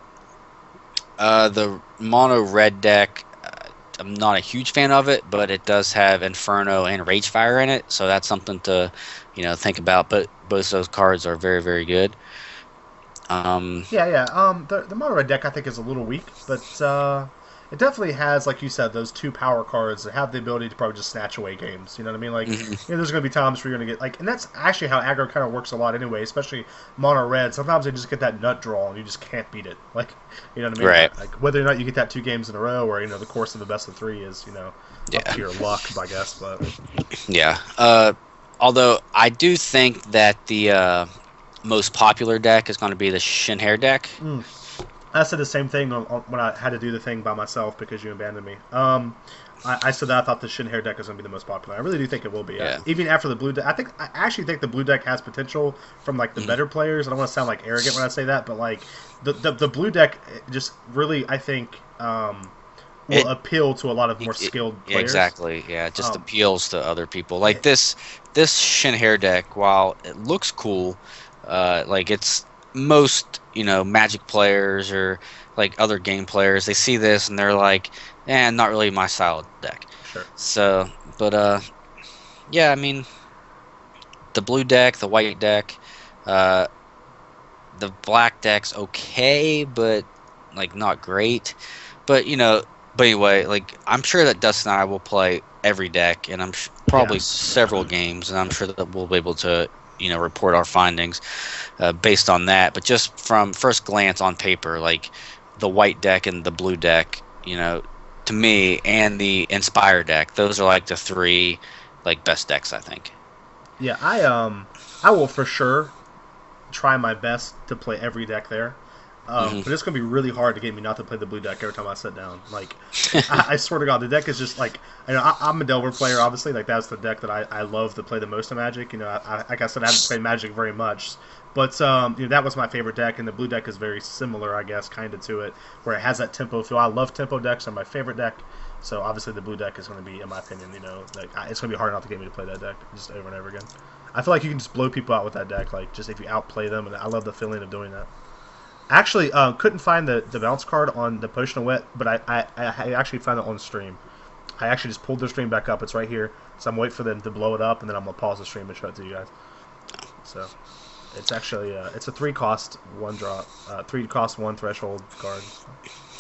The mono red deck, I'm not a huge fan of it, but it does have Inferno and Ragefire in it, so that's something to think about. But both of those cards are very, very good.
Yeah. The mono red deck I think is a little weak, but it definitely has, like you said, those two power cards that have the ability to probably just snatch away games. You know what I mean? Like,
Mhm.
there's going to be times where you're going to get like, and that's actually how aggro kind of works a lot anyway. Especially mono red. Sometimes they just get that nut draw and you just can't beat it. Like, you know what I mean?
Right.
Like whether or not you get that 2 games in a row, or the course of the best of 3 is up
Yeah.
to your luck, I guess. But
Yeah. Although I do think that the most popular deck is going to be the Shinhair deck.
I said the same thing when I had to do the thing by myself because you abandoned me. I said that I thought the Shinhair deck was going to be the most popular. I really do think it will be.
Yeah.
Even after the blue deck, I actually think the blue deck has potential from like the better players. I don't want to sound like arrogant when I say that, but like the blue deck just really I think will
It
appeal to a lot of more skilled
Yeah,
players.
exactly. Yeah, it just
Um,
appeals to other people. Like
it-
this Shinhair deck, while it looks cool, like it's most Magic players or like other game players, they see this and they're like, not really my style of deck.
sure.
So, but yeah, I mean, the blue deck, the white deck, uh, the black deck's okay, but like not great. But but anyway, like I'm sure that Dustin and I will play every deck, and
Yeah.
probably several games, and I'm sure that we'll be able to report our findings based on that. But just from first glance on paper, like the white deck and the blue deck, to me, and the Inspire deck, those are like the three like best decks, I think.
Yeah, I will for sure try my best to play every deck there.
Hmm.
But it's gonna be really hard to get me not to play the blue deck every time I sit down. Like, I swear to God, the deck is just like I'm a Delver player, obviously. Like that's the deck that I love to play the most in Magic. Like I said, I haven't played Magic very much, but that was my favorite deck, and the blue deck is very similar, I guess, kind of to it, where it has that tempo feel. I love tempo decks; they're my favorite deck. So obviously, the blue deck is going to be, in my opinion, like it's going to be hard not to get me to play that deck just over and over again. I feel like you can just blow people out with that deck, like just if you outplay them, and I love the feeling of doing that. Actually, couldn't find the bounce card on the Potion of Wit, but I actually found it on stream. I actually just pulled the stream back up. It's right here, so I'm waiting for them to blow it up, and then I'm gonna pause the stream and show it to you guys. So it's actually it's a 3-cost 1-drop, 3-cost 1 threshold card.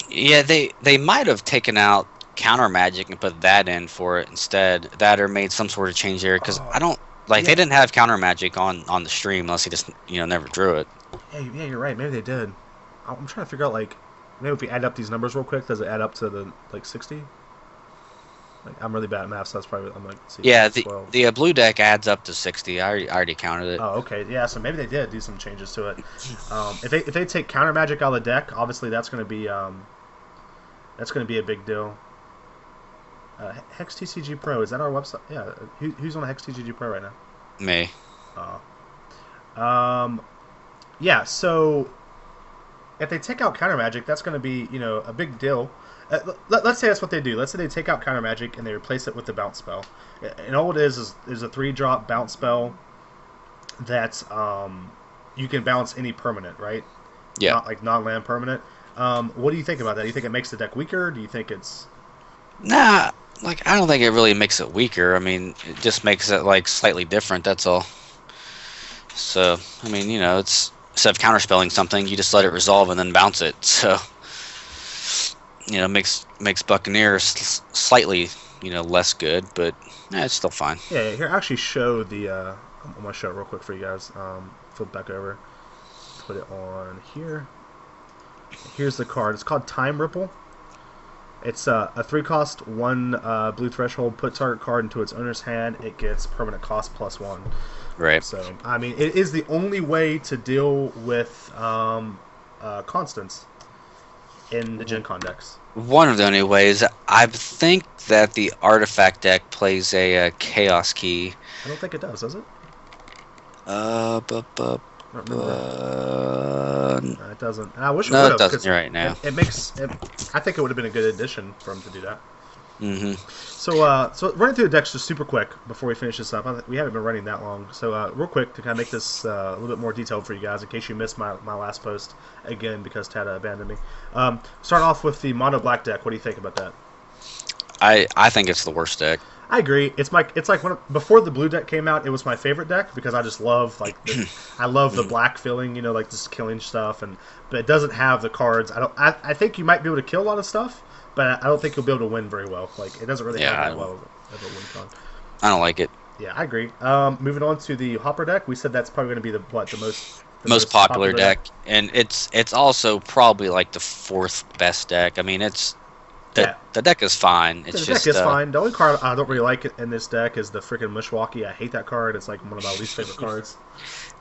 Yeah, they might have taken out counter magic and put that in for it instead. That or made some sort of change there because I don't like
Yeah.
they didn't have counter magic on the stream unless he just never drew it.
Yeah, you're right. Maybe they did. I'm trying to figure out like maybe if we add up these numbers real quick, does it add up to the like 60? Like I'm really bad at math, so that's probably I'm like see.
Yeah,
12.
the blue deck adds up to 60. I already counted it.
Oh, okay. Yeah, so maybe they did do some changes to it. If they take counter magic out of the deck, obviously that's going to be a big deal. HexTcgPro, is that our website? Yeah. Who's on HexTcgPro right now?
Me.
Um, yeah. So if they take out counter magic, that's going to be a big deal. Let's say that's what they do. Let's say they take out counter magic and they replace it with the bounce spell. And all it is a 3-drop bounce spell that you can bounce any permanent, right?
Yeah.
Not like non-land permanent. What do you think about that? Do you think it makes the deck weaker? Do you think it's
Nah, like I don't think it really makes it weaker. I mean, it just makes it like slightly different. That's all. So I mean, it's instead of counterspelling something, you just let it resolve and then bounce it. So makes Buccaneers slightly less good, but it's still fine.
Yeah, here actually show the. I'm gonna show it real quick for you guys. Flip back over, put it on here. Here's the card. It's called Time Ripple. It's a 3-cost 1 blue threshold. Put target card into its owner's hand. It gets permanent cost +1.
Right.
So I mean, it is the only way to deal with constants in the Gencon decks.
One of the only ways. I think that the artifact deck plays a chaos key.
I don't think it does it?
Uh, bu- bu-
I don't remember. No, it doesn't. And I wish it
No,
would
it
have.
doesn't right now.
It makes. I think it would have been a good addition for him to do that.
Mm-hmm.
So running through the decks just super quick before we finish this up. We haven't been running that long, so real quick to kind of make this a little bit more detailed for you guys in case you missed my last post again because Tada abandoned me. Start off with the mono black deck. What do you think about that?
I think it's the worst deck.
I agree. It's like before the blue deck came out, it was my favorite deck because I just love I love the black feeling, like just killing stuff, but it doesn't have the cards. I think you might be able to kill a lot of stuff, but I don't think you'll be able to win very well. Like it doesn't really have that well of a win con.
I don't like it.
Yeah, I agree. Moving on to the Hopper deck, we said that's probably going to be the
most popular deck, and it's also probably like the 4th best deck. I mean, the deck is fine. It's
the deck is fine. The only card I don't really like in this deck is the freaking Mishwaki. I hate that card. It's like one of my least favorite cards.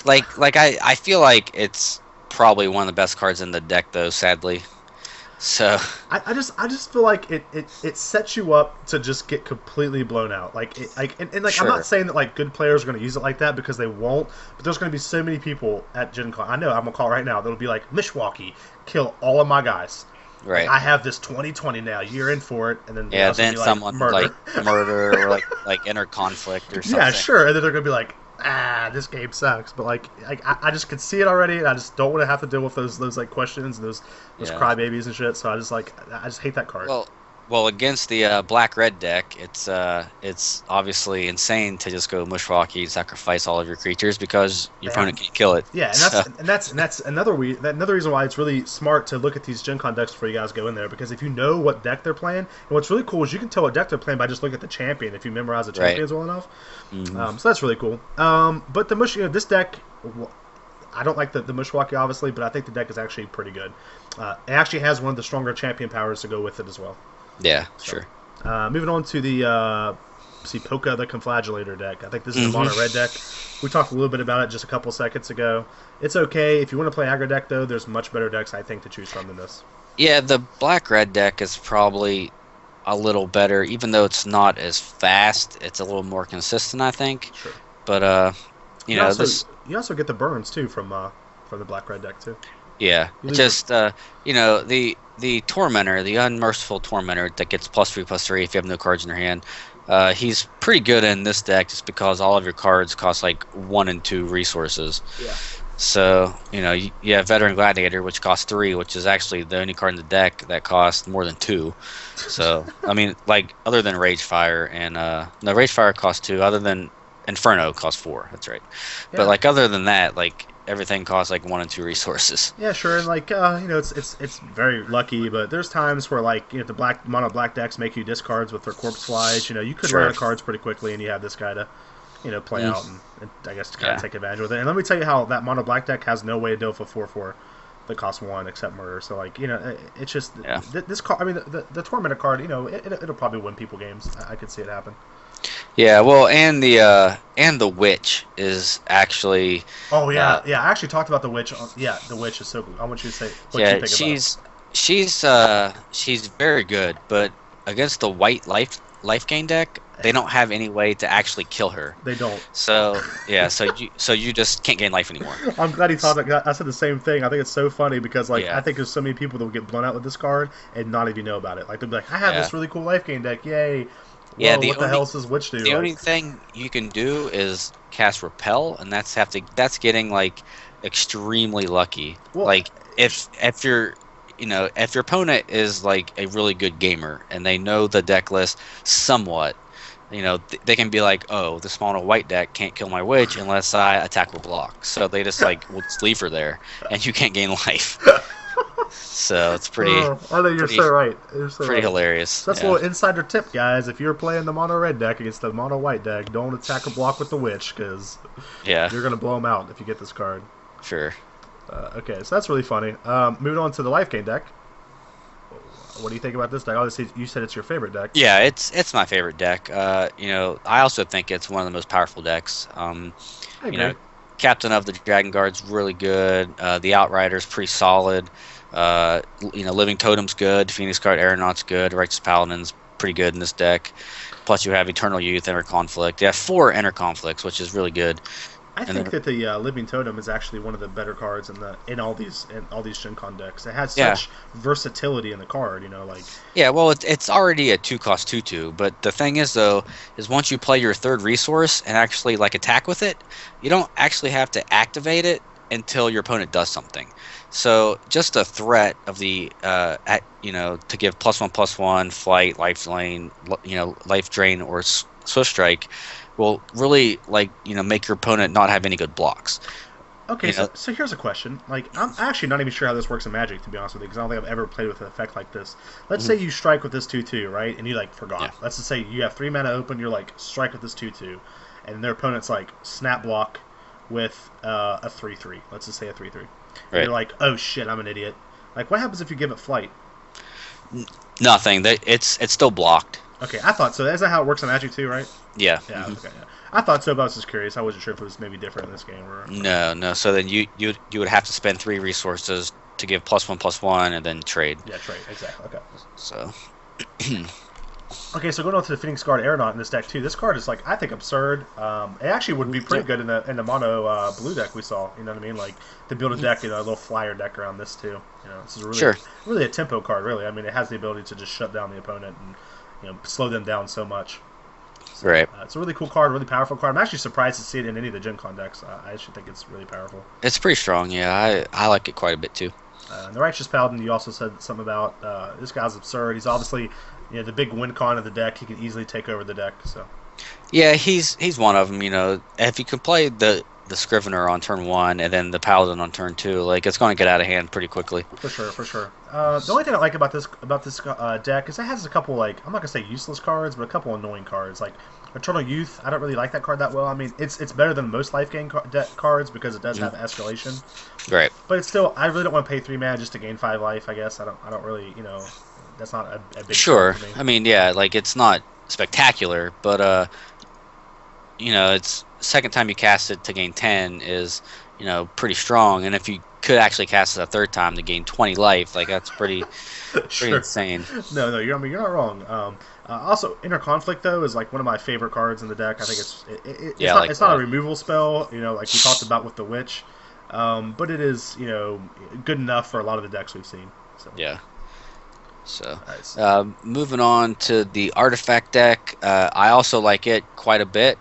I feel like it's probably one of the best cards in the deck, though. Sadly, so
I just feel like it sets you up to just get completely blown out. And
Sure.
I'm not saying that like good players are going to use it like that because they won't. But there's going to be so many people at Gen Con. I know I'm gonna call right now. That'll be like Mishwaki, kill all of my guys.
right.
I have this 2020 now. You're in for it, and then
Then someone
murder.
like murder or like enter conflict or something.
Yeah, sure. And then they're gonna be like, this game sucks. But I just could see it already, and I just don't want to have to deal with those like questions and those
Yeah.
crybabies and shit. So I just hate that card.
Well, Well, against the black-red deck, it's obviously insane to just go Mushwaki, sacrifice all of your creatures because your
Yeah.
opponent can't kill it.
Yeah, and
So
that's another reason why it's really smart to look at these Gen Con decks before you guys go in there, because if you know what deck they're playing, and what's really cool is you can tell what deck they're playing by just looking at the champion if you memorize the
right.
champions well enough.
Hmm.
So that's really cool. But the this deck, I don't like the Mushwaki obviously, but I think the deck is actually pretty good. It actually has one of the stronger champion powers to go with it as well.
Yeah,
So,
sure.
moving on to the Polka the Conflagellator deck. I think this is a
Hmm.
mono red deck. We talked a little bit about it just a couple seconds ago. It's okay if you want to play aggro deck though. There's much better decks I think to choose from than this.
Yeah, the black-red deck is probably a little better, even though it's not as fast. It's a little more consistent, I think.
Sure.
But
You also
this,
you also get the burns too from the black red deck too.
yeah,
You
it's
lose
just the Tormentor, the unmerciful Tormentor that gets +3/+3 if you have no cards in your hand. He's pretty good in this deck just because all of your cards cost like 1 and 2 resources.
yeah.
So, you have Veteran Gladiator, which costs 3, which is actually the only card in the deck that costs more than 2. So, I mean, like, other than Ragefire and, no, Ragefire costs 2, other than Inferno costs 4, that's right. But,
Yeah.
like, other than that, like, everything costs, like, 1 and 2 resources.
Yeah, sure, and like it's very lucky, but there's times where like the black decks make you discards with their corpse flies. You could run
Sure.
out of cards pretty quickly, and you have this guy to play
Mm,
out and I guess to kind of
yeah.
take advantage of it. And let me tell you how that mono black deck has no way to deal with a 4/4 that costs 1 except murder. So like it's just
Yeah.
this card. I mean the Tormentor card. It'll probably win people games. I could see it happen.
Yeah, well, and the Witch is actually,
Oh
uh,
yeah, yeah. I actually talked about the witch. Yeah, the witch is so cool. I want you to say what you
yeah,
think about it.
she's very good, but against the white life gain deck, they don't have any way to actually kill her.
They don't.
So yeah, so you just can't gain life anymore.
I'm glad he thought that. I said the same thing. I think it's so funny because like I
Yeah,
think there's so many people that will get blown out with this card and not even know about it. Like they'll be like, I have
yeah,
this really cool life gain deck. Yay!
yeah.
Whoa, what the hell does this witch do?
The
Like,
only thing you can do is cast Repel, and that's getting like extremely lucky.
well,
Like if you're if your opponent is like a really good gamer and they know the deck list somewhat, they can be like, oh, this mono white deck can't kill my witch unless I attack or block. So they just like will just leave her there, and you can't gain life. So it's
I know you're
pretty
so right. You're so
pretty
right.
hilarious.
So that's a
Yeah,
little insider tip, guys. If you're playing the mono red deck against the mono white deck, don't attack or block with the witch because
yeah,
you're gonna blow them out if you get this card.
sure.
Okay, so that's really funny. Moving on to the life gain deck. What do you think about this deck? Obviously, you said it's your favorite deck.
Yeah, it's my favorite deck. I also think it's one of the most powerful decks.
I
You
agree.
know, Captain of the Dragon Guard's really good. The Outrider's pretty solid. Living Totem's good. Phoenix Guard Aeronaut's good. Righteous Paladin's pretty good in this deck. Plus, you have Eternal Youth, Inner Conflict. You have 4 Inner Conflicts, which is really good.
I
And
think
then,
that the Living Totem is actually one of the better cards in all these Gen Con decks. It has
yeah,
such versatility in the card. Like
yeah. Well, it's already a 2-cost 2/2. But the thing is, though, is once you play your third resource and actually like attack with it, you don't actually have to activate it until your opponent does something. So just a threat of to give +1/+1 flight, life lane, life drain or swift strike will really make your opponent not have any good blocks.
okay,
You
so
know,
here's a question. Like I'm actually not even sure how this works in Magic, to be honest with you, because I don't think I've ever played with an effect like this. Let's say
mhm,
you strike with this 2/2, right? And you like
yeah,
forgot. Let's just say you have 3 mana open. You're like strike with this 2/2, and their opponent's like snap block with a 3/3. Let's just say a 3/3, and
right.
you're like, oh shit, I'm an idiot. Like what happens if you give it flight?
Nothing. It's still blocked.
Okay, I thought so. Is that how it works in Magic too, right?
Yeah.
Yeah.
Hmm.
Okay. Yeah. I thought so, but I was just curious. I wasn't sure if it was maybe different in this game or not.
No, no. So then you would have to spend 3 resources to give +1/+1 and then trade.
Yeah, trade exactly. Okay.
So
Okay, so going on to the Phoenix Guard Aeronaut in this deck too. This card is like I think absurd. It actually would be
yeah.
pretty good in the mono blue deck we saw. You know what I mean? Like to build a
Mhm.
deck, a little flyer deck around this too. This is
Sure.
really a tempo card. Really, I mean, it has the ability to just shut down the opponent and slow them down so much. So
Right.
it's a really cool card, really powerful card. I'm actually surprised to see it in any of the Gen Con decks. I actually think it's really powerful.
It's pretty strong. Yeah, I like it quite a bit too.
And the Righteous Paladin, you also said something about this guy's absurd. He's obviously the big win con of the deck. He can easily take over the deck. So
Yeah, he's one of them. If you can play the Scrivener on turn 1 and then the Paladin on turn 2, like it's going to get out of hand pretty quickly.
for sure, for sure. The only thing I like about this deck is it has a couple, like, I'm not gonna say useless cards, but a couple annoying cards. Like Eternal Youth, I don't really like that card that well. I mean, it's better than most life gain cards because it does have escalation.
Right.
But it's still, I really don't want to pay 3 mana just to gain 5 life. I guess I don't really, that's not a big
Sure.
for me.
I mean, yeah, like it's not spectacular, but it's second time you cast it to gain 10 is, pretty strong. And if you could actually cast it a third time to gain 20 life, like that's pretty
Sure.
insane.
No, you're not wrong. Also, Inner Conflict though is like one of my favorite cards in the deck. I think it's not a removal spell, like we talked about with the Witch, but it is good enough for a lot of the decks we've seen. So.
Yeah. So,
Nice.
moving on to the artifact deck, I also like it quite a bit.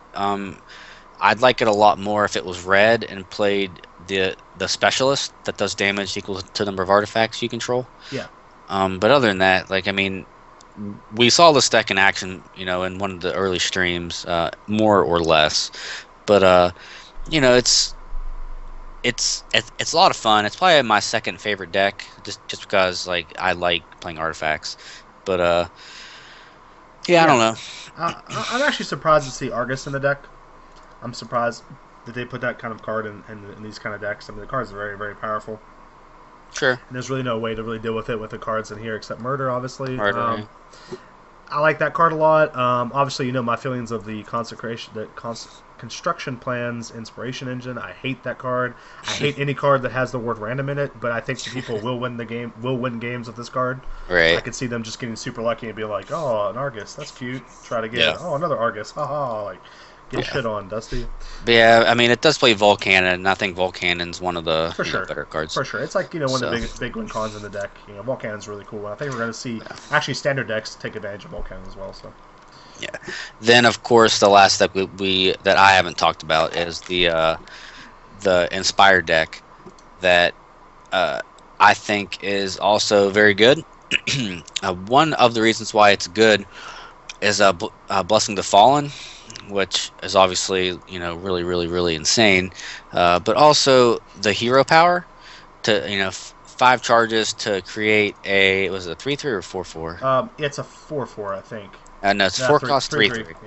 I'd like it a lot more if it was red and played the specialist that does damage equal to the number of artifacts you control.
Yeah.
But other than that, like, I mean, we saw this deck in action, in one of the early streams, more or less. But it's a lot of fun. It's probably my second favorite deck, just because like I like playing artifacts. But I don't know.
I'm actually surprised to see Argus in the deck. I'm surprised that they put that kind of card in these kind of decks. I mean, the card's very, very powerful.
Sure.
And there's really no way to really deal with it with the cards in here except Murder, obviously.
Murder.
I like that card a lot. Obviously, my feelings of the construction plans inspiration engine. I hate that card. I hate any card that has the word random in it. But I think the people will win games with this card.
Right.
I could see them just getting super lucky and be like, "Oh, an Argus, that's cute." Try to get, "Oh, another Argus, haha!" Like get shit on, Dusty.
But yeah, I mean, it does play Volcanon, and I think Volcanon's one of the better cards.
For sure, it's like one of the biggest big win cons in the deck. Volcanon's really cool. I think we're going to see actually standard decks take advantage of Volcanon as well. So.
Yeah. Then of course the last deck that I haven't talked about is the Inspired deck that I think is also very good. One of the reasons why it's good is Blessing the Fallen, which is obviously really really really insane, but also the hero power to 5 charges to create was it a 3/3 or 4/4?
It's a 4/4, I think.
No, it's 4 cost 3/3.
Yep.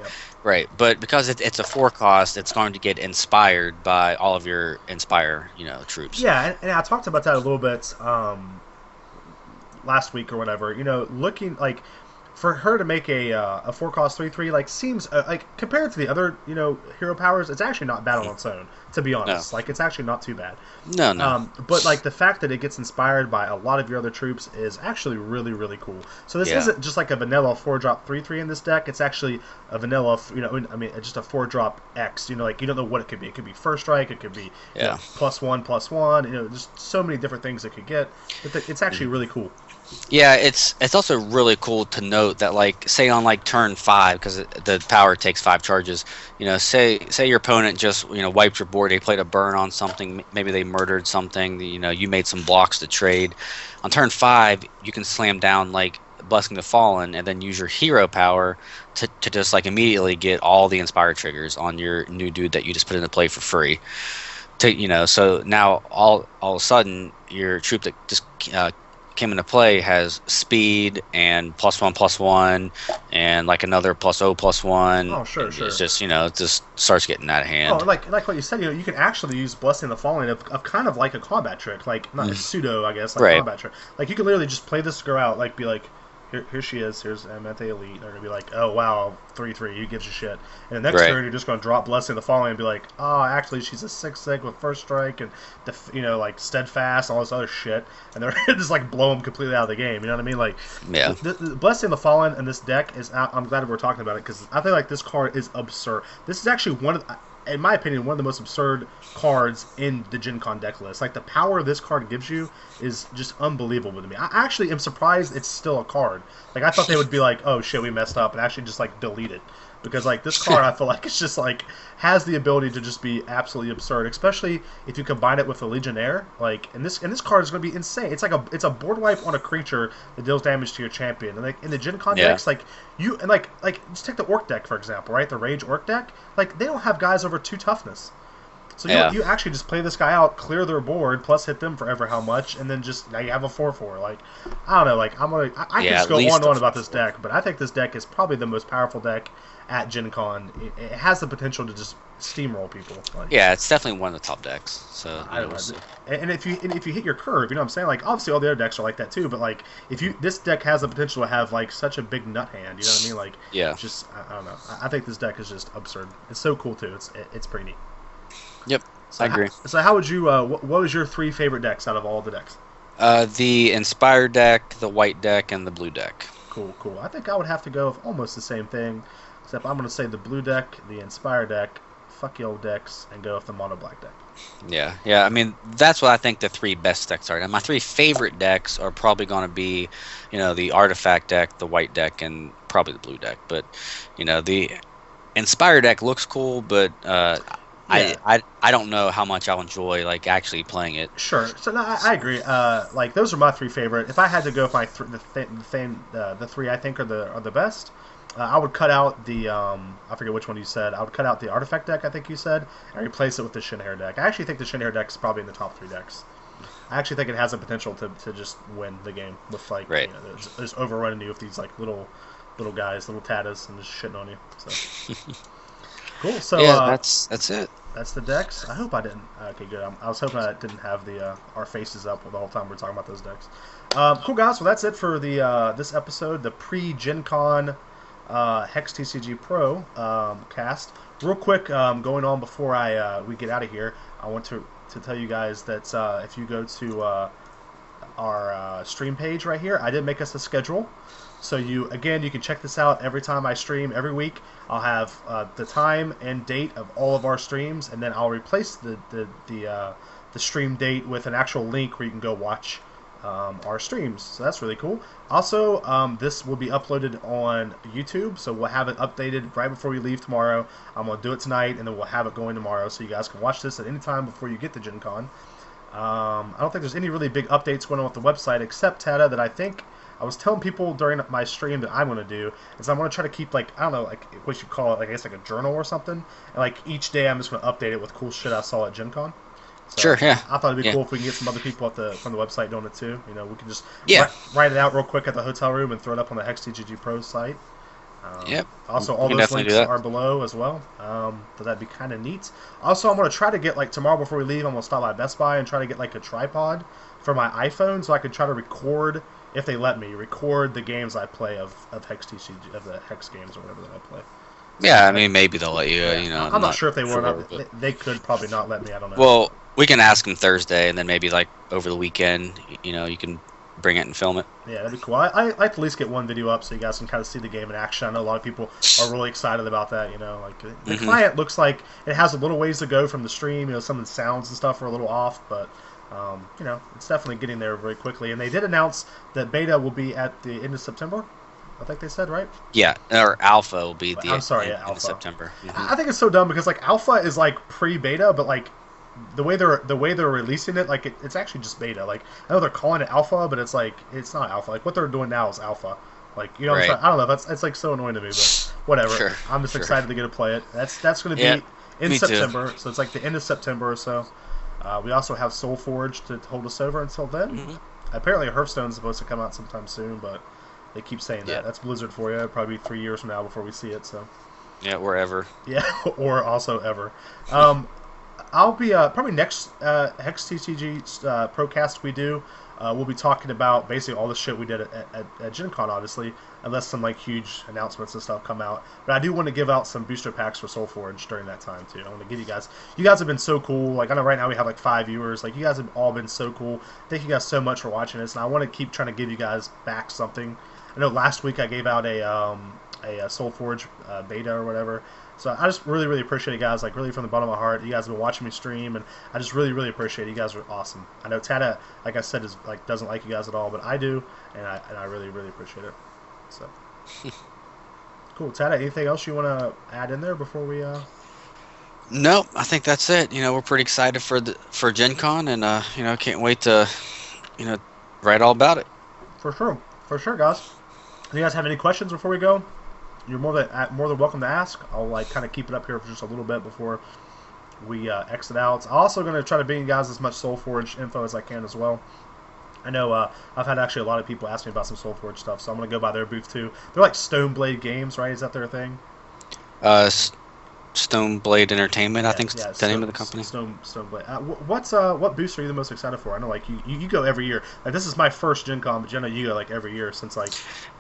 Right, but because it's a 4 cost, it's going to get inspired by all of your Inspire troops.
Yeah, and I talked about that a little bit last week or whatever. Looking like for her to make a 4 cost 3/3 like seems like compared to the other hero powers, it's actually not bad on its own. To be honest, like it's actually not too bad.
No.
But like the fact that it gets inspired by a lot of your other troops is actually really really cool. So this isn't just like a vanilla 4-drop 3/3 in this deck. It's actually a vanilla just a 4-drop X. Like you don't know what it could be. It could be First Strike. It could be +1/+1. Just so many different things it could get. But it's actually really cool.
Yeah, it's also really cool to note that, like, say on like turn 5, because the power takes 5 charges. Say your opponent just wiped your board. They played a burn on something. Maybe they murdered something. You made some blocks to trade. On turn 5, you can slam down like Blessing the Fallen, and then use your hero power to just like immediately get all the Inspire triggers on your new dude that you just put into play for free. So now all of a sudden your troop that just came into play has speed and +1/+1 and like another +0/+1.
Oh, sure.
It's just it just starts getting out of hand.
Oh, like what you said, you can actually use Blessing the Fallen of kind of like a combat trick, like not a pseudo, I guess, like combat trick. Like you can literally just play this girl out, like be like, here she is, here's Amanthe Elite, and they're gonna be like, oh wow, 3/3, you gives a shit. And the next turn you're just gonna drop Blessing the Fallen and be like, oh, actually she's a 6/6 with First Strike and like Steadfast, all this other shit, and they're just like blow them completely out of the game. You know what I mean? Like, the Blessing the Fallen in this deck is. I'm glad we're talking about it because I feel like this card is absurd. This is actually in my opinion, one of the most absurd cards in the Gencon deck list. Like, the power this card gives you is just unbelievable to me. I actually am surprised it's still a card. Like, I thought they would be like, oh shit, we messed up, and actually just, like, delete it. because like this card I feel like it's just like has the ability to just be absolutely absurd, especially if you combine it with the Legionnaire. Like and this card is going to be insane. It's a board wipe on a creature that deals damage to your champion. And like in the Gen Con
Yeah,
decks, like you and like just take the Orc deck for example, right? The Rage Orc deck, like they don't have guys over 2 toughness. So
yeah,
you actually just play this guy out, clear their board, plus hit them for ever how much, and then just now you have a 4/4. Like I don't know, like I could
yeah.
just
At
go on
least
and
a
on about this
4/4.
deck, but I think this deck is probably the most powerful deck at Gen Con. It has the potential to just steamroll people. Like
Yeah, it's definitely one of the top decks. So
I don't
we'll
know,
see.
and if you hit your curve, you know what I'm saying. Like obviously all the other decks are like that too, but like if you this deck has the potential to have like such a big nut hand. You know what I mean? Like
Yeah.
just I don't know. I think this deck is just absurd. It's so cool too. It's pretty neat.
Yep. I
So
agree.
how would you what was your 3 favorite decks out of all the decks?
The Inspired deck, the white deck, and the blue deck.
Cool, cool. I think I would have to go with almost the same thing, except I'm going to say the blue deck, the Inspire deck, fuck your old decks, and go with the mono black deck.
Yeah, yeah. I mean, that's what I think the 3 best decks are. And my 3 favorite decks are probably going to be, the Artifact deck, the white deck, and probably the blue deck. But, the Inspire deck looks cool, but
Yeah,
I don't know how much I'll enjoy like actually playing it.
sure. So no, I agree. Like those are my 3 favorite. If I had to go with my the 3 I think are the best, I would cut out the I forget which one you said. I would cut out the Artifact deck I think you said and replace it with the Shinhair deck. I actually think the Shinhair deck is probably in the top 3 decks. I actually think it has the potential to just win the game with like
Right.
just overrunning you with these like little guys, little tatas, and just shitting on you. So cool. So
Yeah, that's it.
that's the decks. I hope I didn't. Okay, good. I was hoping I didn't have the our faces up the whole time we are talking about those decks. Cool guys. Well, that's it for the this episode, the pre-Gen Con HexTcgPro cast. Real quick, going on before I we get out of here, I want to tell you guys that if you go to our stream page right here, I did make us a schedule. So you can check this out every time I stream every week. I'll have the time and date of all of our streams, and then I'll replace the stream date with an actual link where you can go watch our streams. So that's really cool. Also, this will be uploaded on YouTube, so we'll have it updated right before we leave tomorrow. I'm gonna do it tonight, and then we'll have it going tomorrow, so you guys can watch this at any time before you get to Gen Con. I don't think there's any really big updates going on with the website, except Tata that I think I was telling people during my stream that I'm going to do is I'm going to try to keep like I don't know like what you call it like I guess like a journal or something, and like each day I'm just going to update it with cool shit I saw at Gen Con. So
Sure. Yeah.
I thought it'd be
Yeah.
cool if we can get some other people from the website doing it too. You know, we can just
Yeah.
write it out real quick at the hotel room and throw it up on the HexTcg Pro site.
Yep.
Also,
We
all
can
those
definitely
links
do that.
are below as well. So that'd be kind of neat. Also, I'm going to try to get, like, tomorrow before we leave, I'm going to stop by Best Buy and try to get, like, a tripod for my iPhone so I can try to record, if they let me, record the games I play of HexTCG, of the Hex games or whatever that I play. So,
Yeah. I mean, maybe they'll let you.
yeah, I'm
I'm
not
not
sure if they will or
sure,
not.
but
They could probably not let me. I don't know.
well, we can ask them Thursday, and then maybe like over the weekend, you can bring it and film it.
Yeah, that'd be cool. I like to at least get one video up so you guys can kind of see the game in action. I know a lot of people are really excited about that. You know, like the client looks like it has a little ways to go from the stream. You know, some of the sounds and stuff are a little off, but it's definitely getting there very quickly. And they did announce that beta will be at the end of September. I think they said, right?
Yeah, or Alpha will be the
I'm sorry,
end
yeah,
of
Alpha.
September.
I think it's so dumb because like Alpha is like pre-beta, but like the way they're releasing it, like it's actually just beta. Like I know they're calling it Alpha, but it's like it's not Alpha. Like what they're doing now is Alpha. Like you know, what I'm
Right.
saying? I don't know. It's like so annoying to me, but whatever.
Sure,
I'm just
sure.
excited to get to play it. That's going to
Yeah,
be in
me too.
September, so it's like the end of September or so. We also have Soul Forge to hold us over until then.
Mhm.
Apparently, Hearthstone's supposed to come out sometime soon, but they keep saying
Yeah.
that. That's Blizzard for you. Probably 3 years from now before we see it. So.
Yeah, wherever.
Yeah, or also ever. I'll be probably next HexTCG Procast we do. We'll be talking about basically all the shit we did at Gen Con, obviously, unless some like huge announcements and stuff come out. But I do want to give out some booster packs for SoulForge during that time too. I want to give you guys. You guys have been so cool. Like I know right now we have like 5 viewers. Like you guys have all been so cool. Thank you guys so much for watching this, and I want to keep trying to give you guys back something. I know last week I gave out a SoulForge beta or whatever. So I just really, really appreciate it, guys. Like really from the bottom of my heart, you guys have been watching me stream, and I just really, really appreciate it. You guys are awesome. I know Tata, like I said, is like doesn't like you guys at all, but I do, and I really, really appreciate it. So Cool. Tada, anything else you want to add in there before we?
Nope, I think that's it. We're pretty excited for Gen Con, and can't wait to you know write all about it.
For sure, guys. Do you guys have any questions before we go? You're more than welcome to ask. I'll like kind of keep it up here for just a little bit before we exit out. I'm also going to try to bring you guys as much SoulForge info as I can as well. I know I've had actually a lot of people ask me about some SoulForge stuff, so I'm going to go by their booth too. They're like Stoneblade Games, right? Is that their thing?
Uh, Stoneblade Entertainment, I
Yeah,
think
yeah.
is the name of the company.
Stoneblade. What booths are you the most excited for? I know like you go every year. Like this is my first Gen Con, but I know you go like every year since like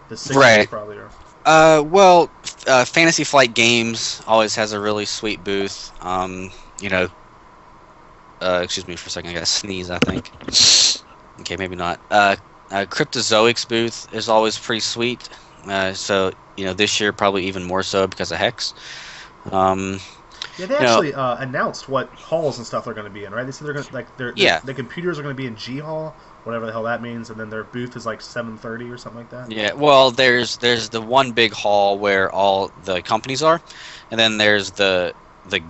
the 60s
Right.
probably. Or
Well, Fantasy Flight Games always has a really sweet booth. You know, excuse me for a second, I got to sneeze, I think. Okay, maybe not. Cryptozoic's booth is always pretty sweet. So, this year probably even more so because of Hex. Um,
yeah, they
you know,
actually announced what halls and stuff they're going to be in, right? They said they're going to like
yeah,
the computers are going to be in G Hall, whatever the hell that means, and then their booth is like 7:30 or something like that.
yeah. Well, there's the one big hall where all the companies are, and then there's the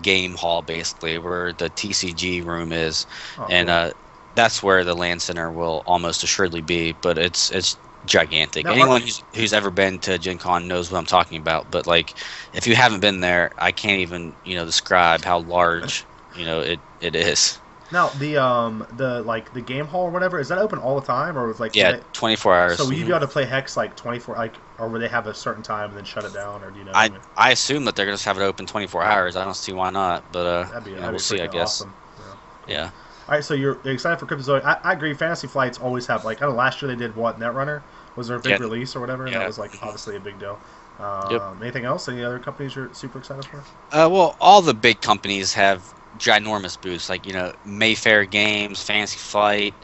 game hall basically where the TCG room is,
Oh,
and
cool.
that's where the land center will almost assuredly be. But it's gigantic.
Now, are,
Anyone who's ever been to Gen Con knows what I'm talking about. But like, if you haven't been there, I can't even describe how large it is.
now the like the game hall or whatever is that open all the time or is like will
Yeah,
they,
24
so
hours.
will you be
Hmm.
able to play Hex like 24 like or will they have a certain time and then shut it down or do you know? I
I
mean,
I assume that they're gonna just have it open 24 hours. I don't see why not, but
that'd
we'll
be
see, I
freaking
guess.
awesome. Yeah, cool.
Yeah.
All right, so you're excited for Cryptozoic. I agree. Fantasy Flights always have like I know last year they did what Netrunner was their big
Yeah.
release or whatever, and that
Yeah.
was like
Mhm.
obviously a big deal.
Yep.
Anything else? Any other companies you're super excited for?
Well, all the big companies have ginormous booths, like Mayfair Games, Fantasy Flight,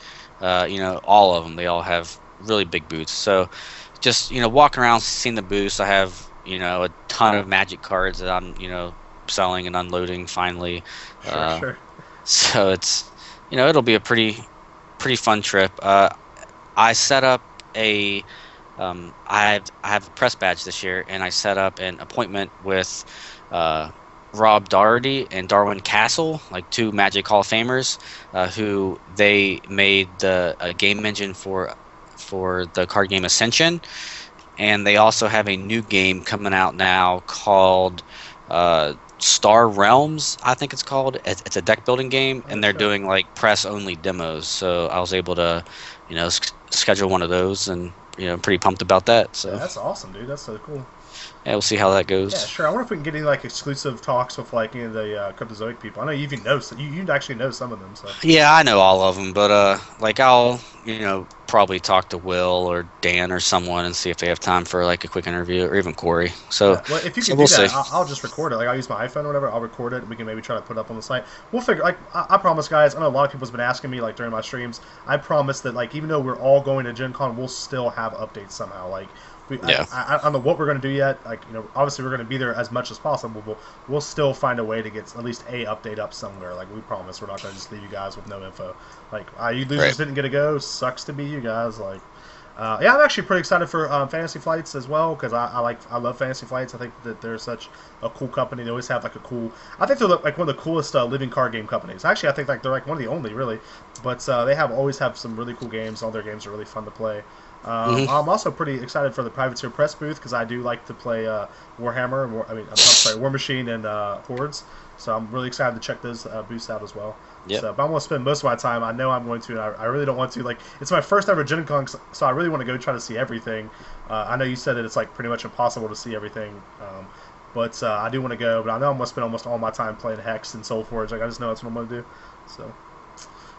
all of them. They all have really big booths. So, just walking around, seeing the booths. I have a ton of Magic cards that I'm selling and unloading finally.
Sure,
Uh,
sure.
so it's it'll be a pretty fun trip. I set up a I have a press badge this year, and I set up an appointment with uh, Rob Doherty and Darwin Castle, like two Magic Hall of Famers, who they made the game engine for the card game Ascension, and they also have a new game coming out now called Star Realms, I think it's called. It's a deck building game,
Oh
and they're
shit.
doing like press only demos. So I was able to, schedule one of those, and I'm pretty pumped about that.
Yeah,
So
that's awesome, dude. That's so cool.
yeah, we'll see how that
Yeah,
goes.
sure. I wonder if we can get any like exclusive talks with like any of the Cryptozoic people. I know you even know you actually know some of them. So
Yeah, I know all of them, but like I'll probably talk to Will or Dan or someone and see if they have time for like a quick interview, or even Corey. So
yeah, well, if you
so
can
we'll
do
see.
that, I'll just record it. Like I'll use my iPhone or whatever. I'll record it. And we can maybe try to put it up on the site. We'll figure. Like I promise, guys. I know a lot of people's been asking me like during my streams. I promise that like even though we're all going to Gen Con, we'll still have updates somehow. Like
Yeah,
I don't know what we're going to do yet. Like obviously we're going to be there as much as possible. But we'll still find a way to get at least a update up somewhere. Like we promise, we're not going to just leave you guys with no info. Like you
right.
losers didn't get to go. Sucks to be you guys. Like. Yeah, I'm actually pretty excited for Fantasy Flights as well because I love Fantasy Flights. I think that they're such a cool company. They always have like a cool. I think they're like one of the coolest living card game companies. Actually, I think like they're like one of the only really, but they have always have some really cool games. All their games are really fun to play.
Hmm.
I'm also pretty excited for the Privateer Press booth because I do like to play Warhammer. I'm sorry, War Machine and Hordes. So I'm really excited to check those booths out as well.
Yep.
So, but I'm going to spend most of my time. I know I'm going to, and I really don't want to. Like, it's my first ever Gen Con, so I really want to go try to see everything. I know you said that it's like pretty much impossible to see everything, but I do want to go. But I know I'm going to spend almost all my time playing Hex and Soulforge. Like, I just know that's what I'm going to do. So,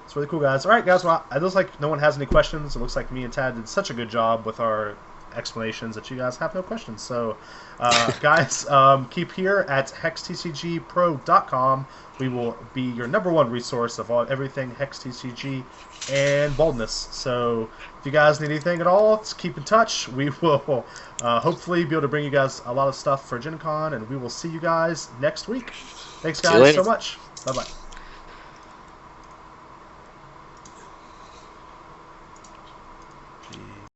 it's really cool, guys. All right, guys. Well, it looks like no one has any questions. It looks like me and Tad did such a good job with our explanations that you guys have no questions. So, guys, keep here at HexTcgPro.com. We will be your #1 resource of everything HexTCG and boldness. So, if you guys need anything at all, just keep in touch. We will hopefully be able to bring you guys a lot of stuff for Gen Con, and we will see you guys next week. Thanks,
See you
guys,
later.
so much. Bye bye.